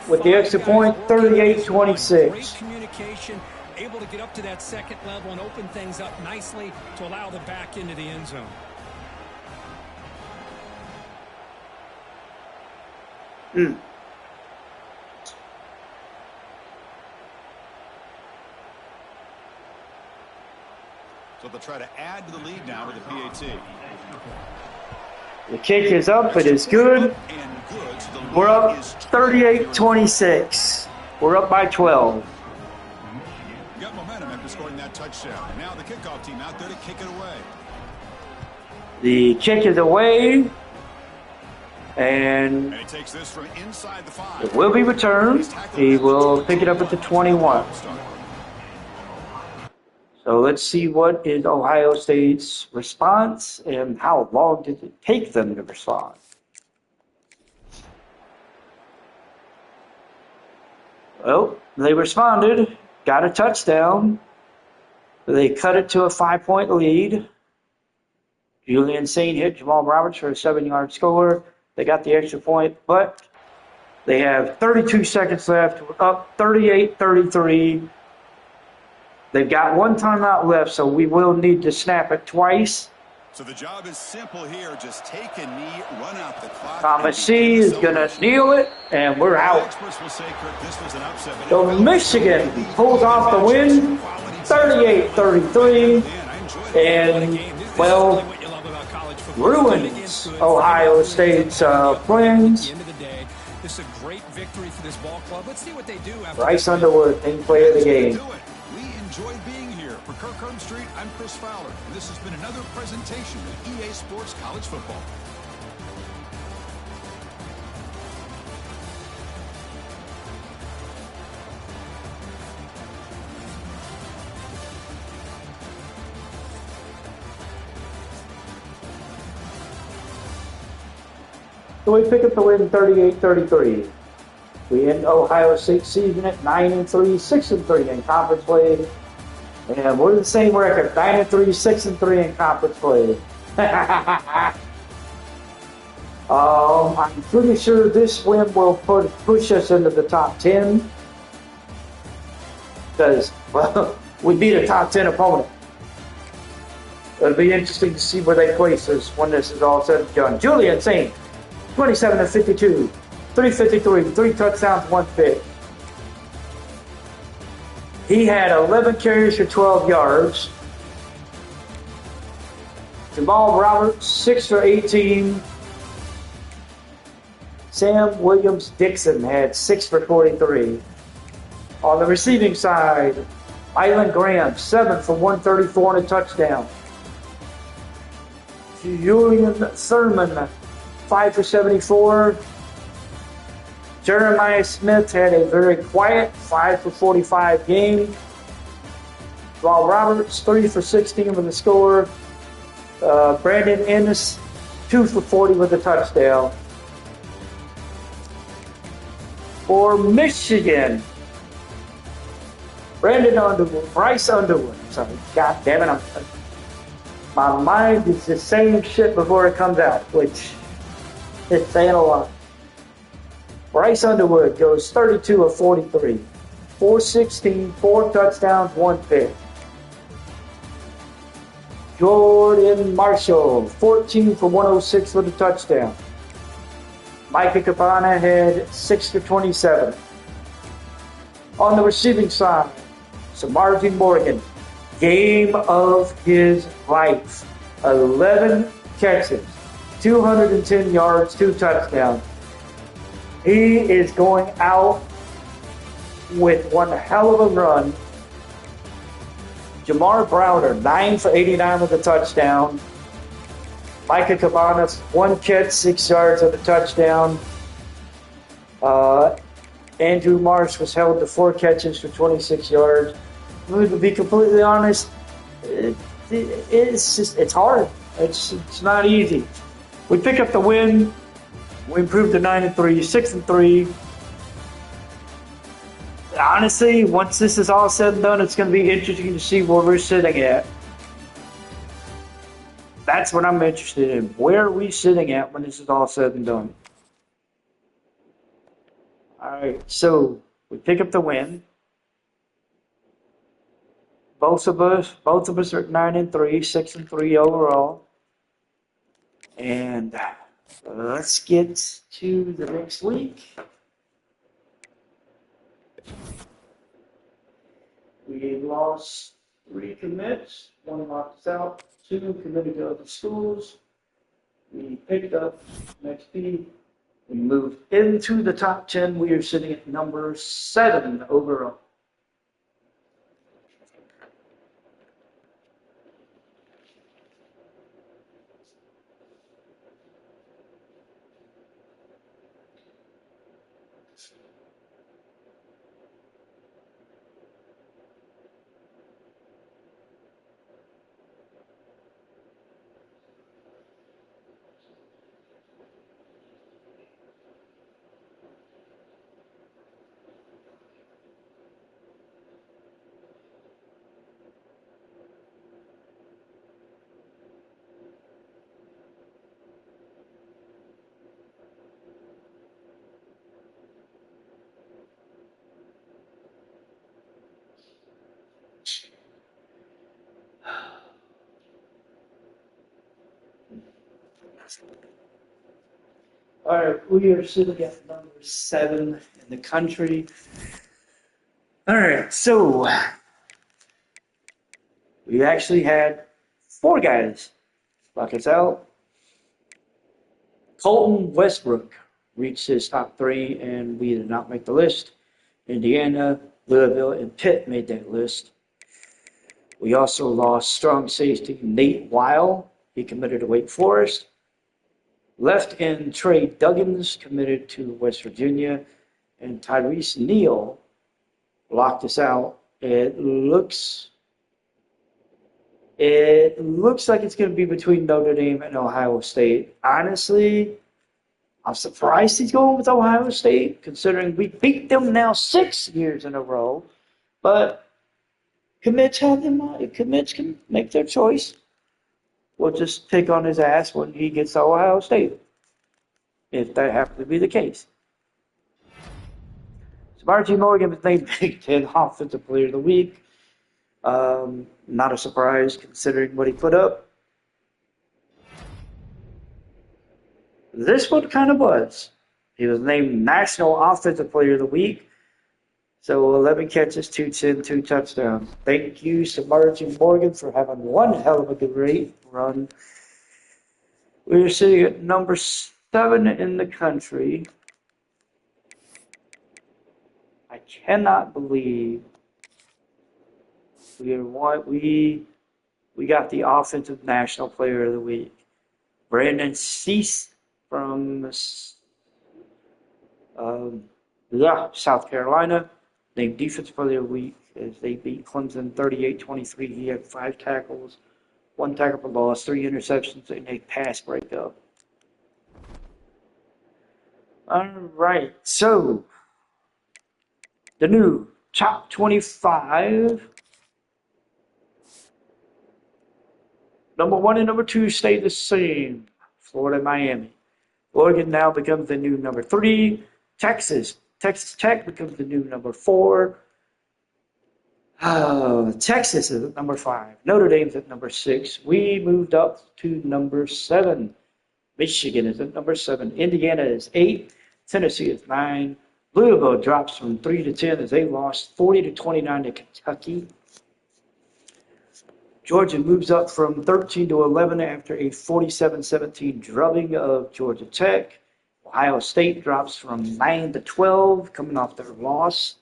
with the extra point, 38-26. Great communication, able to get up to that second level and open things up nicely to allow the back into the end zone. So they'll try to add to the lead now with the PAT. The kick is up. It is good. And good. So the We're lead up is 38-26. We're up by 12. got momentum after scoring that touchdown. And now the kickoff team out there to kick it away. The kick is away, And and he takes this from inside the 5. it will be returned. He will pick it up at the 21. So let's see what is Ohio State's response and how long did it take them to respond. Well, they responded, got a touchdown. They cut it to a 5-point lead. Julian Saint hit Jamal Roberts for a 7-yard score. They got the extra point, but they have 32 seconds left. We're up 38-33. They've got one timeout left, so we will need to snap it twice. So the job is simple here. Just take a knee, run out the clock. Thomas C is going to kneel it, and we're out. Experts will say, Kirk, this was an upset. So Michigan pulls off the win, 38-33, and, well, ruins Ohio State's plans. This is a great victory for this ball club. Let's see what they do after. Bryce Underwood, team player of the game. We enjoyed being here. For Kirk Herbstreit, I'm Chris Fowler, and this has been another presentation of EA Sports College Football. So we pick up the win 38-33. We end Ohio State season at 9-3, 6-3 in conference play. And we're the same record, 9-3, 6-3 in conference play. I'm pretty sure this win will push us into the top 10. Because, well, we beat a top 10 opponent. It'll be interesting to see where they place us when this is all said and done. Julian Saint, 27-52, 353, 3 touchdowns, 1 pick. He had 11 carries for 12 yards. Jamal Roberts, 6 for 18. Sam Williams Dixon had 6 for 43. On the receiving side, Island Graham, 7 for 134 and a touchdown. Julian Thurman, 5 for 74. Jeremiah Smith had a very quiet 5 for 45 game. While Roberts, 3 for 16 with a score. Brandon Ennis, 2 for 40 with a touchdown. For Michigan, Bryce Underwood. Sorry, God damn it, my mind is the same shit before it comes out, which is saying a lot. Bryce Underwood goes 32 of 43, 416, 4 touchdowns, 1 pick. Jordan Marshall, 14 for 106 with a touchdown. Micah Cabana had 6 for 27. On the receiving side, Samarji Morgan, game of his life. 11 catches, 210 yards, 2 touchdowns. He is going out with one hell of a run. Jamar Browder, 9 for 89 with a touchdown. Micah Cabanas, 1 catch, 6 yards with a touchdown. Andrew Marsh was held to 4 catches for 26 yards. To be completely honest, it's hard. It's not easy. We pick up the win. We improved to 9-3, 6-3. Honestly, once this is all said and done, it's going to be interesting to see where we're sitting at. That's what I'm interested in. Where are we sitting at when this is all said and done? All right, so we pick up the win. Both of us are at 9-3, 6-3 overall. And let's get to the next week. We lost 3 commits. 1 locked us out. 2 committed to other schools. We picked up next week. We moved into the top 10. We are sitting at number 7 overall. All right, we are sitting at number 7 in the country. All right, so we actually had 4 guys knock us out. Colton Westbrook reached his top 3, and we did not make the list. Indiana, Louisville, and Pitt made that list. We also lost strong safety Nate Weil. He committed to Wake Forest. Left end Trey Duggins committed to West Virginia. And Tyrese Neal locked us out. It looks like it's going to be between Notre Dame and Ohio State. Honestly, I'm surprised he's going with Ohio State, considering we beat them now 6 years in a row. But commits can make their choice. We'll just take on his ass when he gets to Ohio State, if that happens to be the case. So Margie Morgan was named Big Ten Offensive Player of the Week. Not a surprise considering what he put up. This one kind of was. He was named National Offensive Player of the Week. So 11 catches, 210, 2 touchdowns. Thank you, Samarji Morgan, for having one hell of a great run. We're sitting at number 7 in the country. I cannot believe we got the Offensive National Player of the Week. Brandon Cease from South Carolina, named Defensive Player of the Week as they beat Clemson 38-23. He had 5 tackles, 1 tackle for loss, 3 interceptions, and a pass breakup. All right, so the new top 25. Number 1 and number 2 stay the same. Florida and Miami. Oregon now becomes the new number 3. Texas Tech becomes the new number 4. Texas is at number 5. Notre Dame's at number 6. We moved up to number 7. Michigan is at number 7. Indiana is 8. Tennessee is 9. Louisville drops from 3 to 10 as they lost 40-29 to Kentucky. Georgia moves up from 13 to 11 after a 47-17 drubbing of Georgia Tech. Ohio State drops from 9 to 12, coming off their loss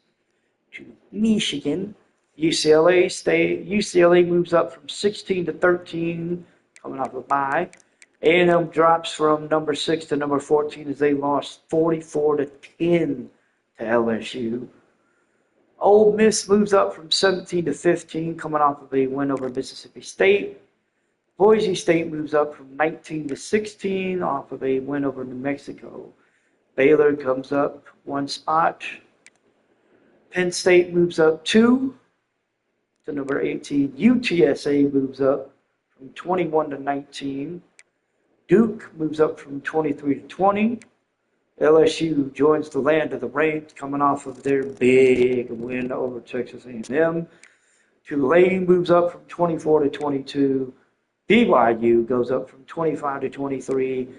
to Michigan. UCLA moves up from 16 to 13, coming off a bye. A&M drops from number 6 to number 14 as they lost 44-10 to LSU. Ole Miss moves up from 17 to 15, coming off of a win over Mississippi State. Boise State moves up from 19 to 16 off of a win over New Mexico. Baylor comes up 1 spot. Penn State moves up 2 to number 18. UTSA moves up from 21 to 19. Duke moves up from 23 to 20. LSU joins the land of the ranked, coming off of their big win over Texas A&M. Tulane moves up from 24 to 22. BYU goes up from 25 to 23.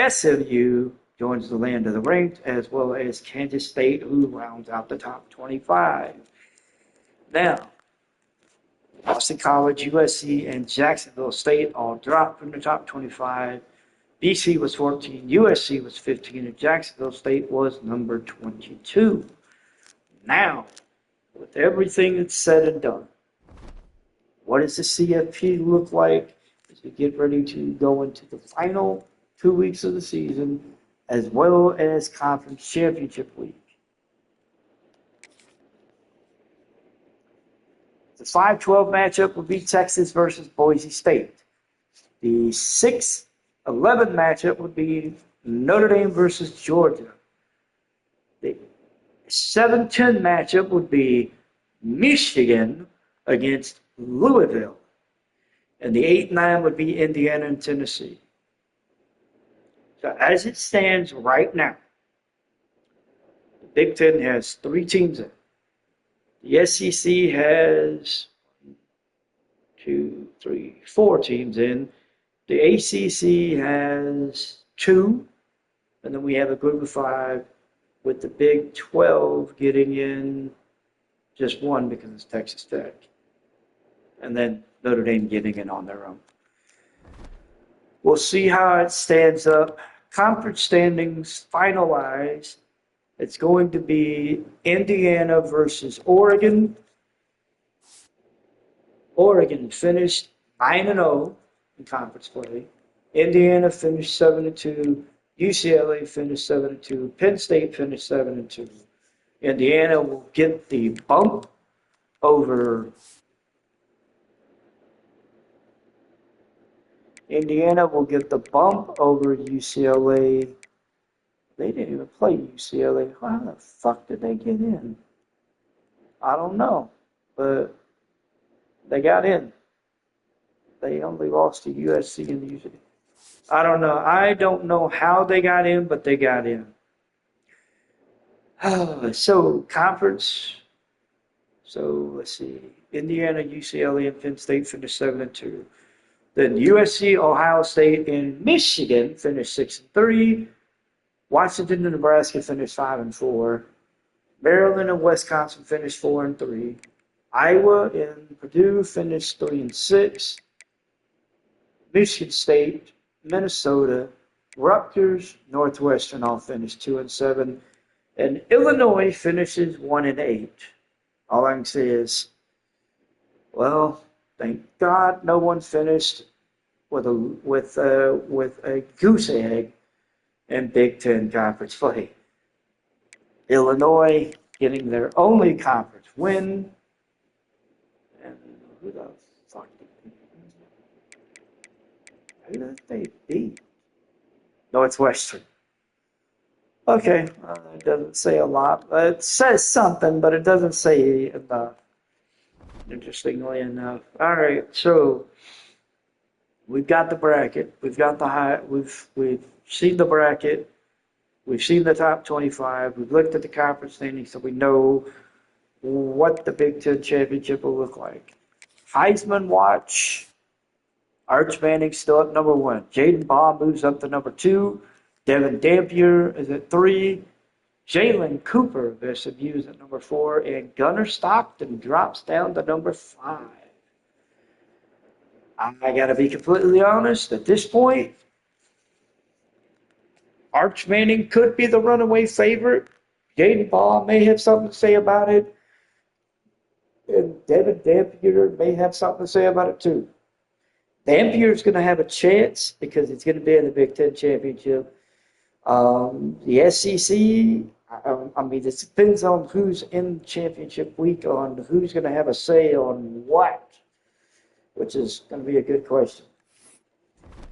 SMU joins the land of the ranked, as well as Kansas State, who rounds out the top 25. Now, Boston College, USC, and Jacksonville State all dropped from the top 25. BC was 14, USC was 15, and Jacksonville State was number 22. Now, with everything that's said and done, what does the CFP look like as we get ready to go into the final 2 weeks of the season, as well as Conference Championship Week? The 5-12 matchup will be Texas versus Boise State. The 6-11 matchup would be Notre Dame versus Georgia. The 7-10 matchup would be Michigan against Louisville. And the 8-9 would be Indiana and Tennessee. So as it stands right now, the Big Ten has 3 teams in. The SEC has 4 teams in. The ACC has 2, and then we have a group of 5, with the Big 12 getting in just 1 because it's Texas Tech, and then Notre Dame getting in on their own. We'll see how it stands up. Conference standings finalized. It's going to be Indiana versus Oregon. Oregon finished 9-0 in conference play. Indiana finished 7-2. UCLA finished 7-2. Penn State finished 7-2. Indiana will get the bump over. Indiana will get the bump over UCLA. They didn't even play UCLA. How the fuck did they get in? I don't know, but they got in. They only lost to USC and UCLA. I don't know. I don't know how they got in, but they got in. So conference. So let's see. Indiana, UCLA, and Penn State finished 7-2. Then USC, Ohio State, and Michigan finished 6-3. Washington and Nebraska finished 5-4. Maryland and Wisconsin finished 4-3. Iowa and Purdue finished 3-6. Michigan State, Minnesota, Rutgers, Northwestern all finished 2-7. And Illinois finishes 1-8. All I can say is, well, thank God no one finished with a goose egg in Big Ten conference play. Illinois getting their only conference win. And who the fuck did they beat? Northwestern. Okay, it doesn't say a lot. It says something, but it doesn't say enough. Interestingly enough. All right, so we've got the bracket. We've got the high. We've seen the bracket. We've seen the top 25. We've looked at the conference standings, so we know what the Big Ten championship will look like. Heisman watch. Arch Manning's still at number 1. Jaden Baugh moves up to number 2. Devin Dampier is at 3. Jalen Cooper of SMU is at number 4. And Gunnar Stockton drops down to number 5. I got to be completely honest, at this point, Arch Manning could be the runaway favorite. Jaden Baugh may have something to say about it. And Devin Dampier may have something to say about it too. Dampier's going to have a chance because it's going to be in the Big Ten championship. The SEC, I mean, it depends on who's in championship week on who's going to have a say on what, which is going to be a good question.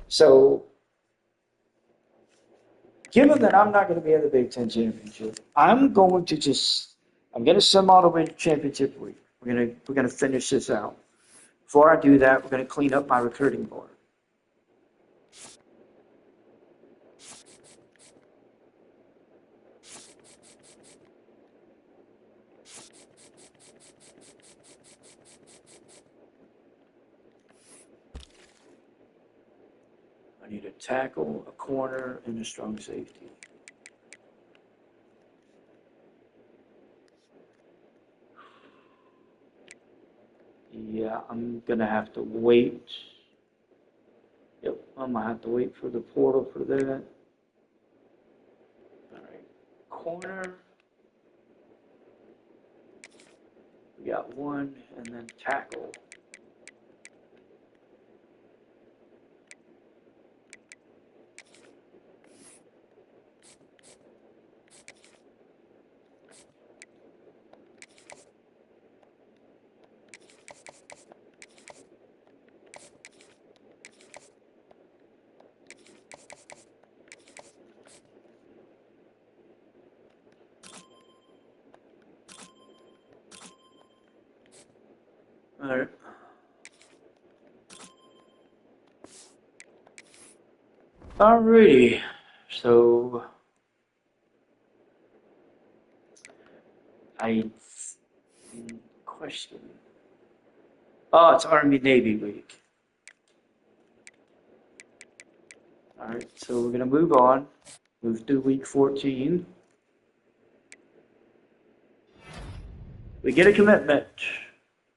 So, given that I'm not going to be in the Big Ten championship, I'm going to send all the way to championship week. We're going to finish this out. Before I do that, we're going to clean up my recruiting board. I need a tackle, a corner, and a strong safety. Yeah, I'm going to have to wait. Yep, I'm going to have to wait for the portal for that. All right, corner. We got 1, and then tackle. All right. Alrighty, so question. Oh, it's Army Navy week. All right, so we're going to move on. Move to week 14. We get a commitment.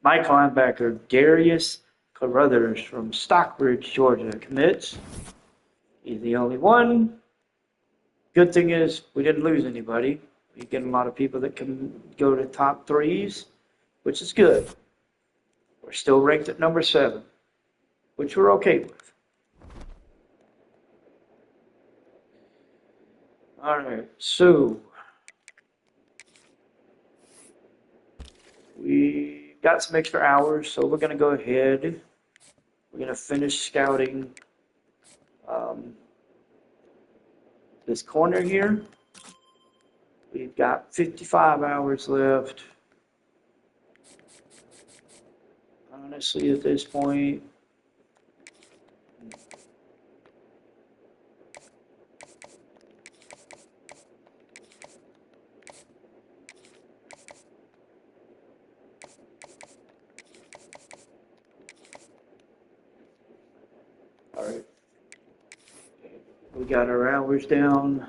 Mike linebacker Darius Carruthers from Stockbridge, Georgia commits. He's the only one. Good thing is we didn't lose anybody. We get a lot of people that can go to top threes, which is good. We're still ranked at number 7, which we're okay with. All right, so we got some extra hours, so we're going to go ahead. We're going to finish scouting this corner here. We've got 55 hours left. Honestly, at this point, all right, we got our hours down.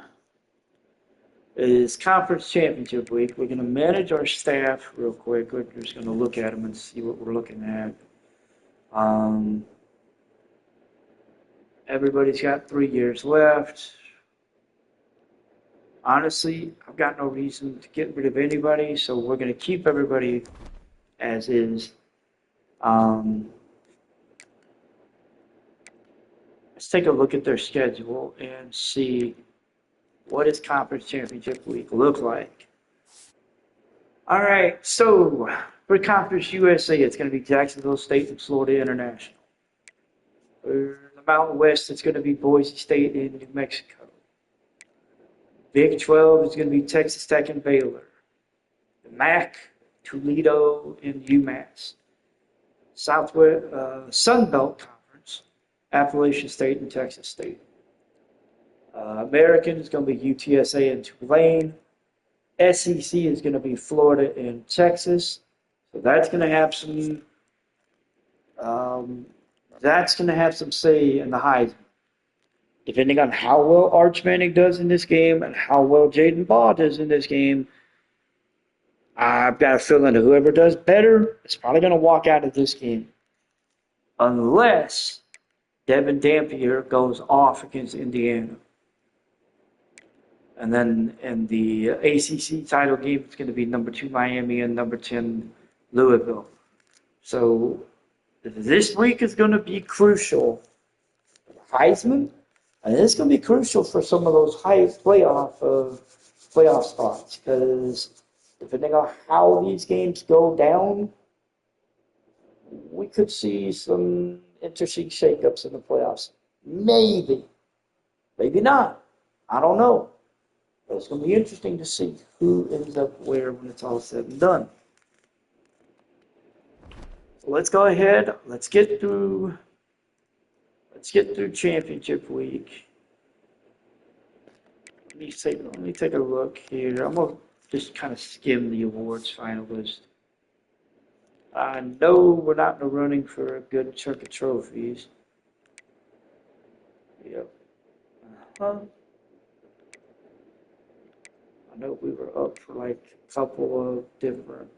It is conference championship week. We're going to manage our staff real quick. We're just going to look at them and see what we're looking at. Everybody's got 3 years left. Honestly, I've got no reason to get rid of anybody, so we're going to keep everybody as is. Let's take a look at their schedule and see what does conference championship week look like. All right, so for Conference USA, it's going to be Jacksonville State and Florida International. For the Mountain West, it's going to be Boise State and New Mexico. Big 12 is going to be Texas Tech and Baylor. The MAC, Toledo and UMass. Southwest Sun Belt Conference, Appalachian State and Texas State. American is going to be UTSA and Tulane. SEC is going to be Florida and Texas. So that's going to have some. That's going to have some say in the Heisman. Depending on how well Arch Manning does in this game and how well Jaden Baugh does in this game, I've got a feeling that whoever does better is probably going to walk out of this game. Unless Devin Dampier goes off against Indiana. And then in the ACC title game, it's going to be number 2 Miami and number 10 Louisville. So this week is going to be crucial for the Heisman, and it's going to be crucial for some of those high playoff spots, because depending on how these games go down, we could see some interesting shakeups in the playoffs. Maybe not. I don't know. But it's going to be interesting to see who ends up where when it's all said and done. So let's go ahead. Let's get through championship week. Let me take a look here. I'm going to just kind of skim the awards finalist. I know we're not in the running for a good chunk of trophies. Yep. I know we were up for like a couple of different.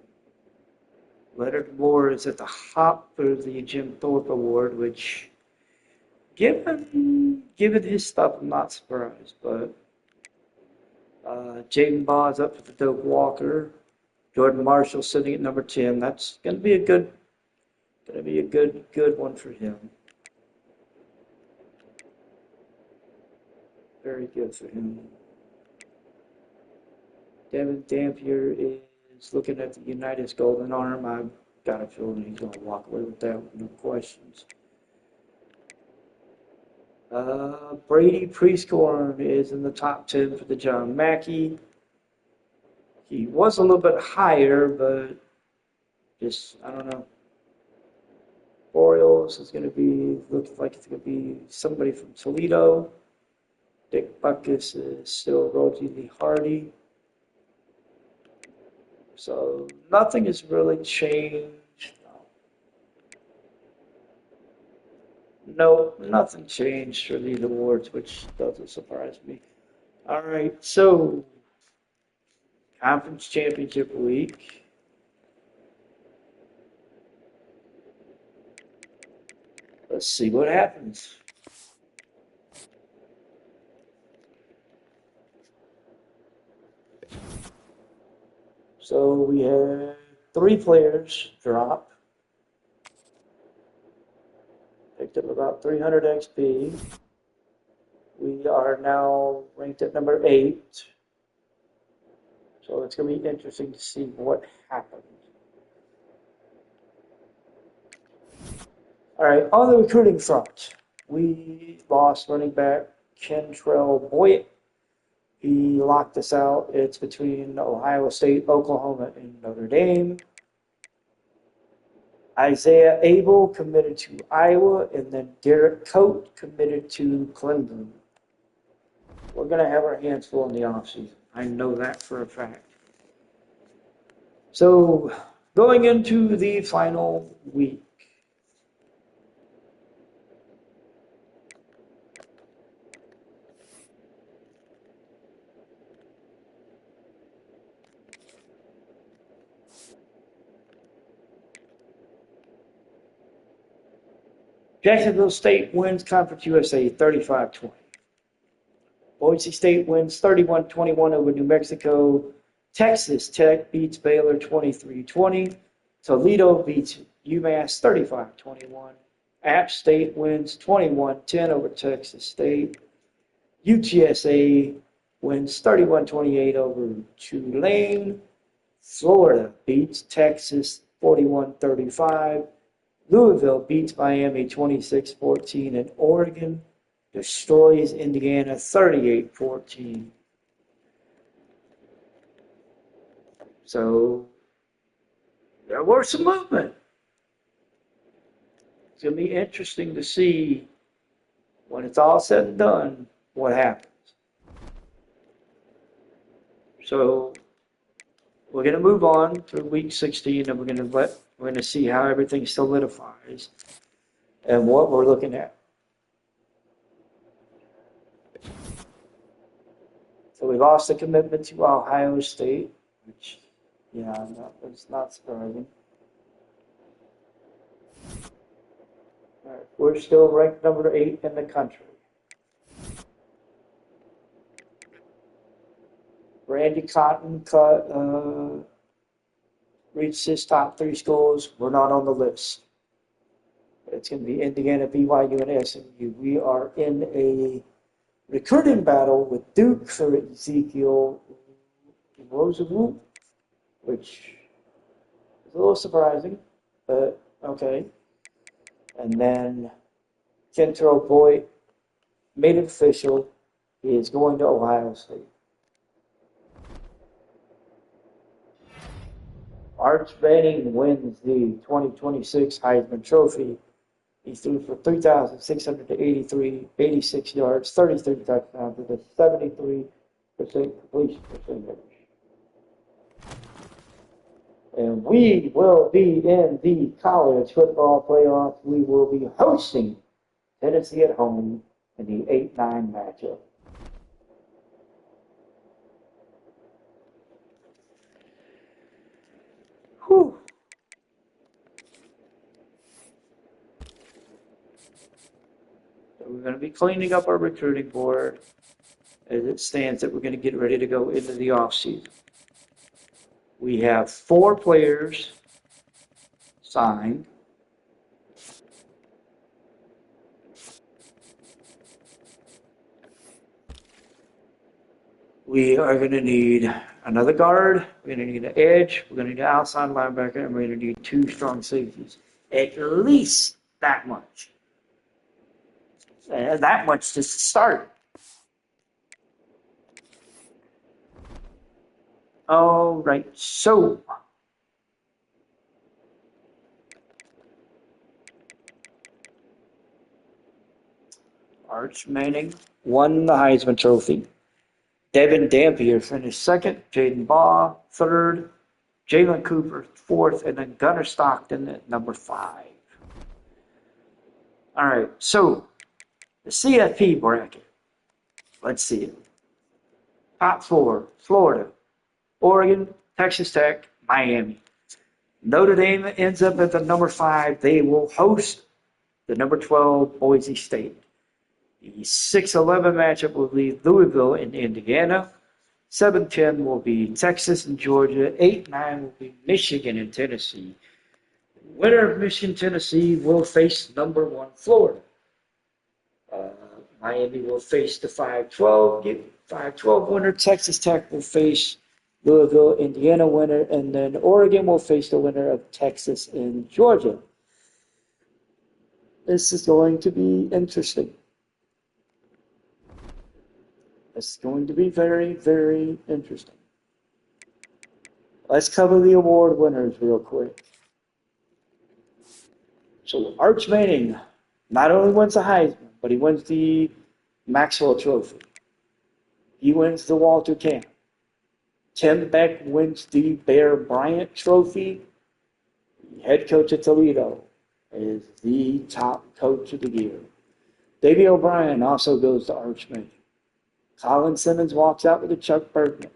Leonard Moore is at the top for the Jim Thorpe Award, which, given his stuff, I'm not surprised. But Jaden Baugh is up for the Doak Walker. Jordan Marshall sitting at number 10. That's gonna be a good one for him. Very good for him. Devin Dampier is looking at the United's Golden Arm. I've got a feeling he's going to walk away with that with no questions. Brady Prieskorn is in the top 10 for the John Mackey. He was a little bit higher, but just, I don't know. Orioles is going to be, looks like it's going to be somebody from Toledo. Dick Buckus is still relatively hardy. So nothing has really changed. No, nothing changed for these awards, which doesn't surprise me. All right, so conference championship week. Let's see what happens. So we have 3 players drop. Picked up about 300 XP. We are now ranked at number 8. So it's going to be interesting to see what happens. All right, on the recruiting front, we lost running back Kentrell Boyd. He locked us out. It's between Ohio State, Oklahoma, and Notre Dame. Isaiah Abel committed to Iowa, and then Derek Coate committed to Clemson. We're going to have our hands full in the offseason. I know that for a fact. So, going into the final week. Jacksonville State wins Conference USA 35-20. Boise State wins 31-21 over New Mexico. Texas Tech beats Baylor 23-20. Toledo beats UMass 35-21. App State wins 21-10 over Texas State. UTSA wins 31-28 over Tulane. Florida beats Texas 41-35. Louisville beats Miami 26-14, and Oregon destroys Indiana 38-14. So there was some movement. It's going to be interesting to see when it's all said and done what happens. So we're going to move on to week 16, and we're going to see how everything solidifies and what we're looking at. So we lost the commitment to Ohio State, which, it's not surprising. All right, we're still ranked number 8 in the country. Randy Cotton reached his top 3 schools. We're not on the list. It's going to be Indiana, BYU, and SMU. We are in a recruiting battle with Duke for Ezekiel Roosevelt, which is a little surprising, but okay. And then Kentrell Boyd made it official. He is going to Ohio State. Arch Manning wins the 2026 Heisman Trophy. He threw for 3,686 yards, 33 touchdowns, with a 73% completion percentage. And we will be in the college football playoffs. We will be hosting Tennessee at home in the 8-9 matchup. Whew. So we're going to be cleaning up our recruiting board as it stands that we're going to get ready to go into the offseason. We have 4 players signed. We are going to need another guard. We're going to need an edge. We're going to need an outside linebacker. And we're going to need 2 strong safeties. At least that much. That much just to start. All right. So Arch Manning won the Heisman Trophy. Devin Dampier finished 2nd, Jaden Baugh 3rd, Jalen Cooper 4th, and then Gunnar Stockton at number 5. All right, so the CFP bracket. Let's see it. Top four: Florida, Oregon, Texas Tech, Miami. Notre Dame ends up at the number 5. They will host the number 12 Boise State. The 6-11 matchup will be Louisville and Indiana. 7-10 will be Texas and Georgia. 8-9 will be Michigan and Tennessee. Winner of Michigan, Tennessee will face number 1 Florida. Miami will face the 5-12. 5-12 winner. Texas Tech will face Louisville, Indiana winner, and then Oregon will face the winner of Texas and Georgia. This is going to be interesting. It's going to be very, very interesting. Let's cover the award winners real quick. So Arch Manning not only wins the Heisman, but he wins the Maxwell Trophy. He wins the Walter Camp. Tim Beck wins the Bear Bryant Trophy. The head coach at Toledo is the top coach of the year. Davey O'Brien also goes to Arch Manning. Colin Simmons walks out with the Chuck Burnick,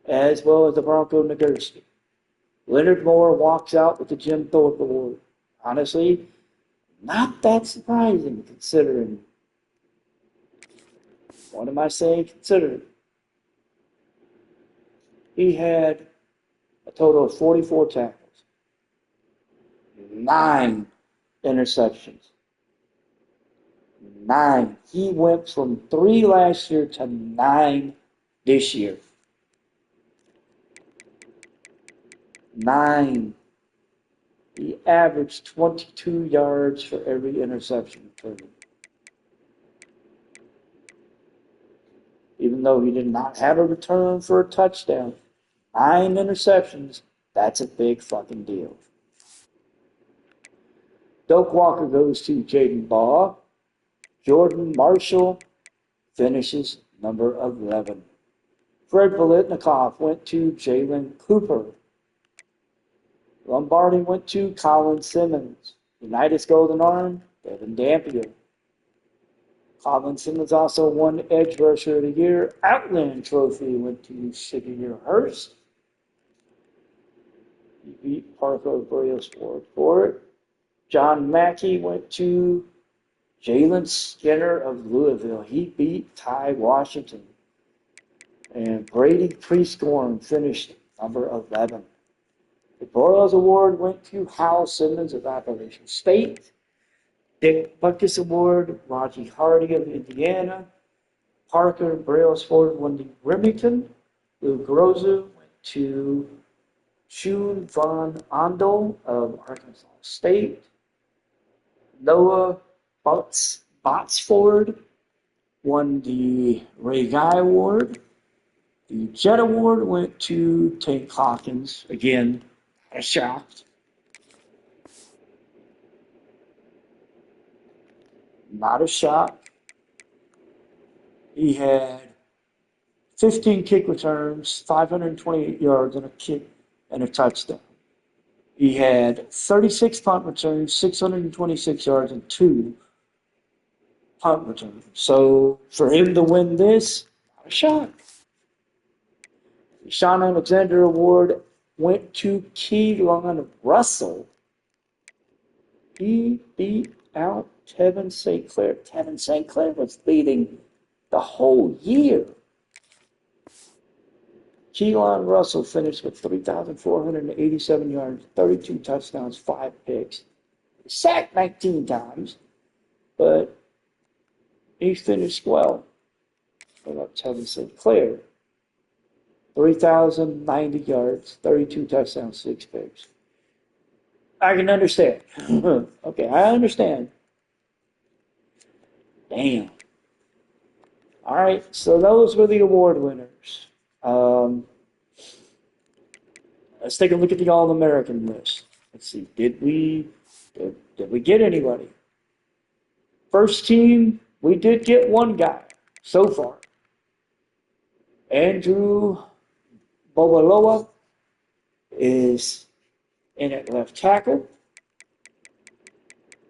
as well as the Bronco Nagurski. Leonard Moore walks out with the Jim Thorpe Award. Honestly, not that surprising considering. What am I saying considering? He had a total of 44 tackles, 9 interceptions. 9. He went from 3 last year to 9 this year. 9. He averaged 22 yards for every interception return. Even though he did not have a return for a touchdown, 9 interceptions, that's a big fucking deal. Doak Walker goes to Jaden Baugh. Jordan Marshall finishes number 11. Fred Biletnikoff went to Jalen Cooper. Lombardi went to Colin Simmons. Unitas Golden Arm, Devin Dampier. Colin Simmons also won Edge Rusher of the Year. Outland Trophy went to Shakir Hurst. He beat Parker Brailsford for it. John Mackey went to Jalen Skinner of Louisville. He beat Ty Washington. And Brady Prieskorn finished number 11. The Broyles Award went to Hal Simmons of Appalachian State. Dick Buckus Award, Raji Hardy of Indiana. Parker Brailsford won the Remington. Lou Groza went to Shun Von Andel of Arkansas State. Noah Botsford won the Ray Guy Award. The Jet Award went to Tank Hawkins. Again, a shock. Not a shock. He had 15 kick returns, 528 yards, and a kick and a touchdown. He had 36 punt returns, 626 yards, and 2 punt returns. So for him to win this, not a shock. The Sean Alexander Award went to Keelan Russell. He beat out Tevin St. Clair. Tevin St. Clair was leading the whole year. Keelan Russell finished with 3,487 yards, 32 touchdowns, 5 picks. He sacked 19 times, but he finished well. What about Tevin St. Clair? 3,090 yards, 32 touchdowns, 6 picks. I can understand. Okay, I understand. Damn. All right, so those were the award winners. Let's take a look at the All-American list. Let's see, did we get anybody? First team, we did get one guy so far. Andrew Bobaloa is in at left tackle.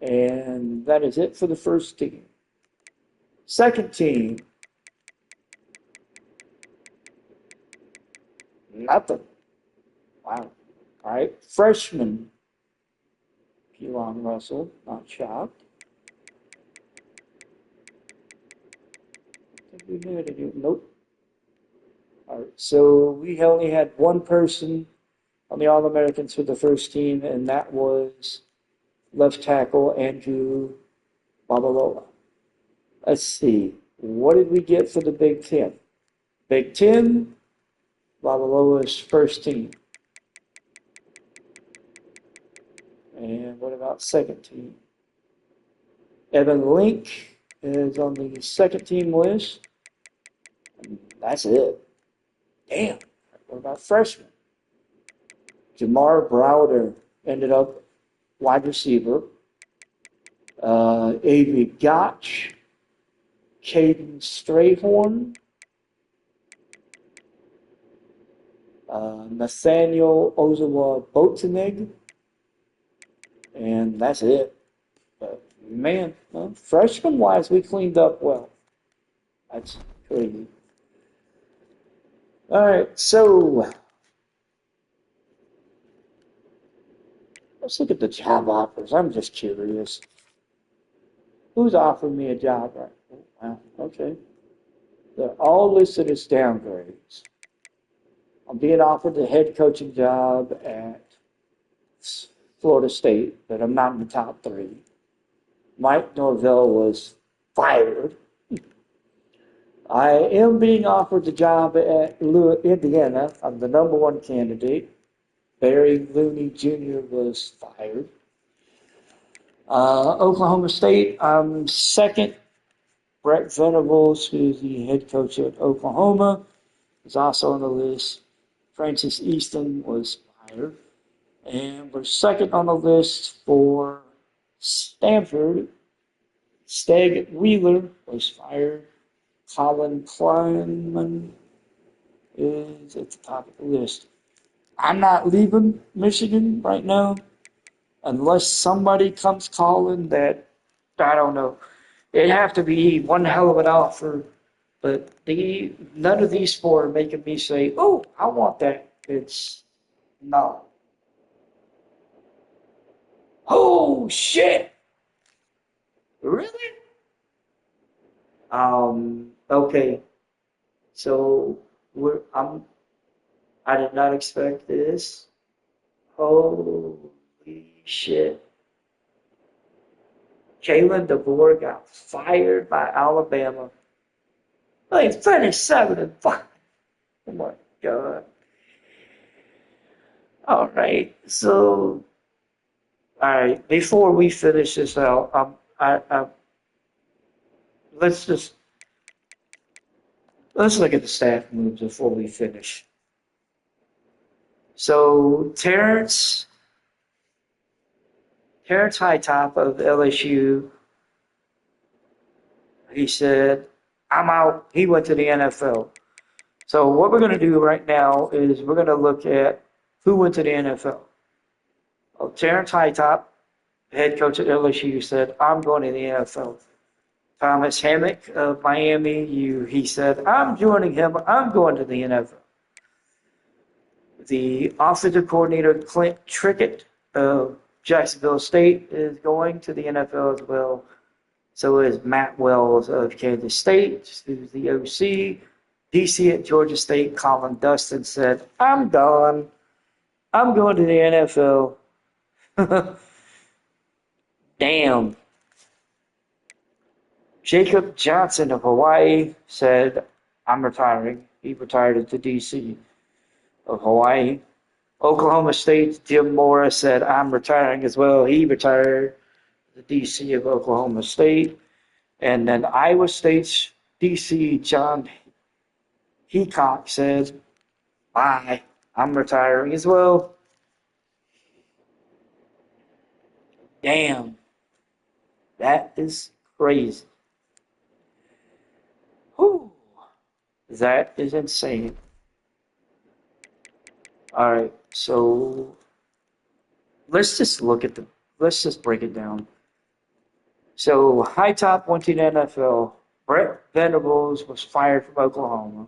And that is it for the first team. Second team, nothing. Wow. All right. Freshman, Keelan Russell, not shocked. I think we had it. Nope. All right. So we only had one person on the All-Americans for the first team, and that was left tackle Andrew Babalola. Let's see. What did we get for the Big Ten? Big Ten, Babalola's first team. And what about second team? Evan Link is on the second team list. And that's it. Damn. What about freshmen? Jamar Browder ended up wide receiver. Avery Gotch, Caden Strayhorn, Nathaniel Ozawa Botanig, and that's it. But man, freshman-wise, we cleaned up well. That's crazy. All right, so let's look at the job offers. I'm just curious. Who's offered me a job right now? Wow, okay. They're all listed as downgrades. I'm being offered the head coaching job at Florida State, but I'm not in the top 3. Mike Norvell was fired. I am being offered the job at Indiana. I'm the number 1 candidate. Barry Looney Jr. was fired. Oklahoma State, I'm second. Brett Venables, who's the head coach at Oklahoma, is also on the list. Francis Easton was fired. And we're second on the list for Stanford. Steg Wheeler was fired. Colin Kleinman is at the top of the list. I'm not leaving Michigan right now unless somebody comes calling that, I don't know. It'd have to be one hell of an offer, but none of these 4 are making me say, oh, I want that. It's no. Oh, shit. Really? Okay. So I did not expect this. Holy shit. Jalen DeBoer got fired by Alabama. They finished 7-5. Oh my God. All right. So, all right. Before we finish this out, let's look at the staff moves before we finish. So Terrence Hightop of LSU, he said, I'm out. He went to the NFL. So what we're going to do right now is we're going to look at who went to the NFL. Well, Terrence Hightop, head coach at LSU, said, I'm going to the NFL. Thomas Hammock of Miami, he said, I'm joining him. I'm going to the NFL. The offensive coordinator, Clint Trickett of Jacksonville State, is going to the NFL as well. So is Matt Wells of Kansas State, who's the OC. DC at Georgia State, Colin Dustin, said, I'm done. I'm going to the NFL. Damn. Jacob Johnson of Hawaii said, I'm retiring. He retired at the DC of Hawaii. Oklahoma State's Jim Mora said, I'm retiring as well. He retired at the DC of Oklahoma State. And then Iowa State's DC John Heacock said, bye. I'm retiring as well. Damn. That is crazy. Whew. That is insane. All right, so let's just break it down. So High Top went to the NFL. Brett Venables was fired from Oklahoma.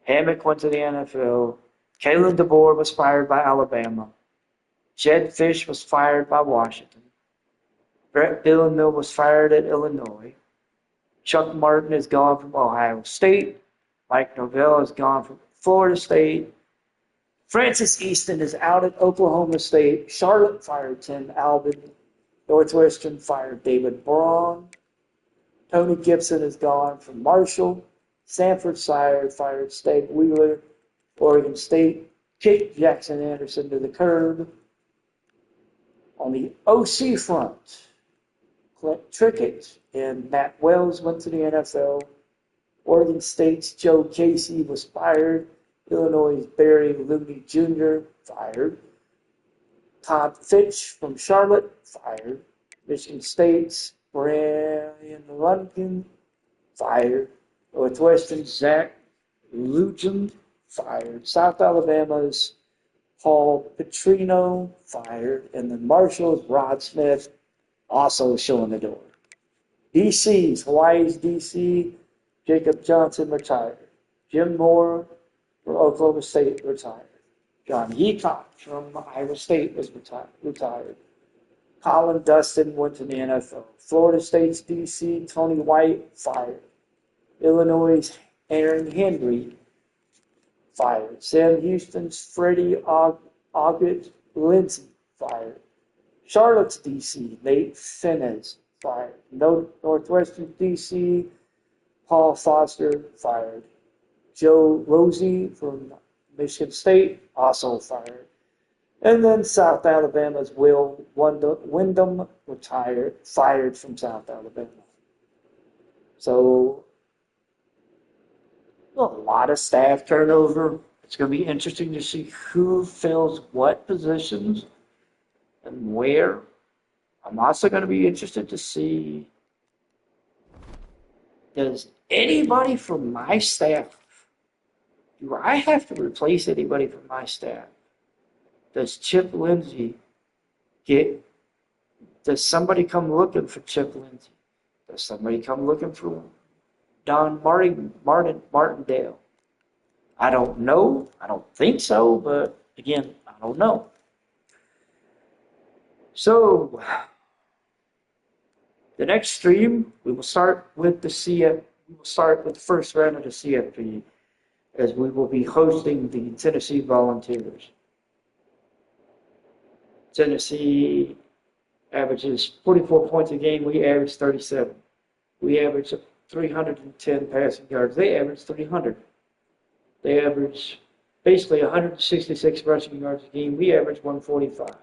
Hammock went to the NFL. Kalen DeBoer was fired by Alabama. Jed Fish was fired by Washington. Brett Bielema was fired at Illinois. Chuck Martin is gone from Ohio State. Mike Norvell is gone from Florida State. Francis Easton is out at Oklahoma State. Charlotte fired Tim Albin. Northwestern fired David Braun. Tony Gibson is gone from Marshall. Sanford fired Steve Wheeler. Oregon State kicked Jackson Anderson to the curb. On the OC front, Clint Trickett and Matt Wells went to the NFL. Oregon State's Joe Casey was fired. Illinois' Barry Looney Jr. fired. Todd Fitch from Charlotte fired. Michigan State's Brian Lunkin fired. Northwestern's Zach Lugent fired. South Alabama's Paul Petrino fired. And then Marshall's Rod Smith also showing the door. DC's Hawaii's DC Jacob Johnson retired. Jim Moore from Oklahoma State retired. John Yeacock from Iowa State was retired. Colin Dustin went to the NFL. Florida State's DC Tony White fired. Illinois' Aaron Henry fired. Sam Houston's Freddie August Lindsey fired. Charlotte's DC Nate Finez fired. Northwestern DC Paul Foster fired. Joe Rosie from Michigan State also fired. And then South Alabama's Will Wyndham fired from South Alabama. So a lot of staff turnover. It's going to be interesting to see who fills what positions and where. I'm also going to be interested to see, does anybody from my staff, do I have to replace anybody from my staff? Does Chip Lindsey does somebody come looking for Chip Lindsey? Does somebody come looking for Don Martindale? I don't know. I don't think so, but again, I don't know. So, the next stream, we will start with the first round of the CFP, as we will be hosting the Tennessee Volunteers. Tennessee averages 44 points a game. We average 37. We average 310 passing yards. They average 300. They average basically 166 rushing yards a game. We average 145.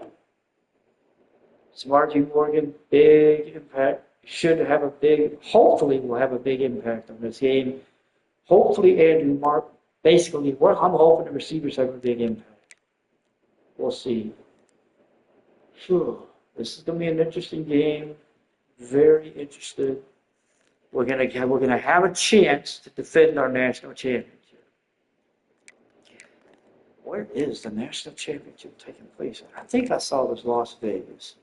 Smarty Morgan, big impact. Hopefully will have a big impact on this game. Hopefully Andrew Mark, I'm hoping the receivers have a big impact. We'll see. This is going to be an interesting game. Very interested. We're gonna have a chance to defend our national championship. Where is the national championship taking place? I think I saw this Las Vegas.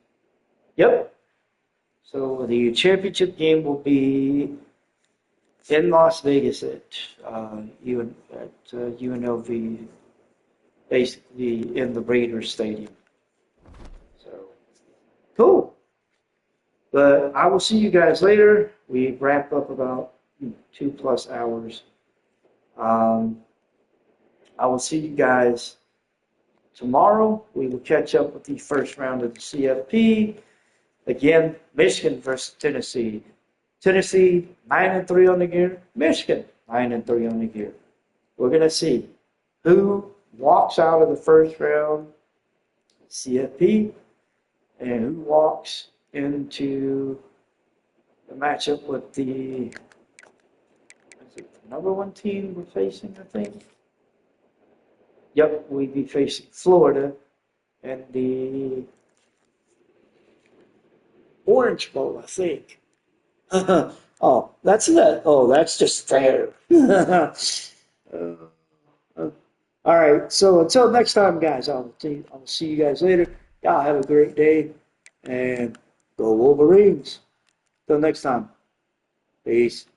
Yep. So the championship game will be in Las Vegas at UNLV, basically in the Raiders Stadium. So cool. But I will see you guys later. We wrap up about 2+ hours. I will see you guys tomorrow. We will catch up with the first round of the CFP. Again, Michigan versus Tennessee. Tennessee 9-3 on the year. Michigan 9-3 on the year. We're going to see who walks out of the first round CFP and who walks into the matchup with the number one team we're facing, I think. Yep, we'd be facing Florida and the Orange Bowl, I think. That's just fair. All right, so until next time, guys, I'll see you guys later. Y'all have a great day, and go Wolverines. Till next time. Peace.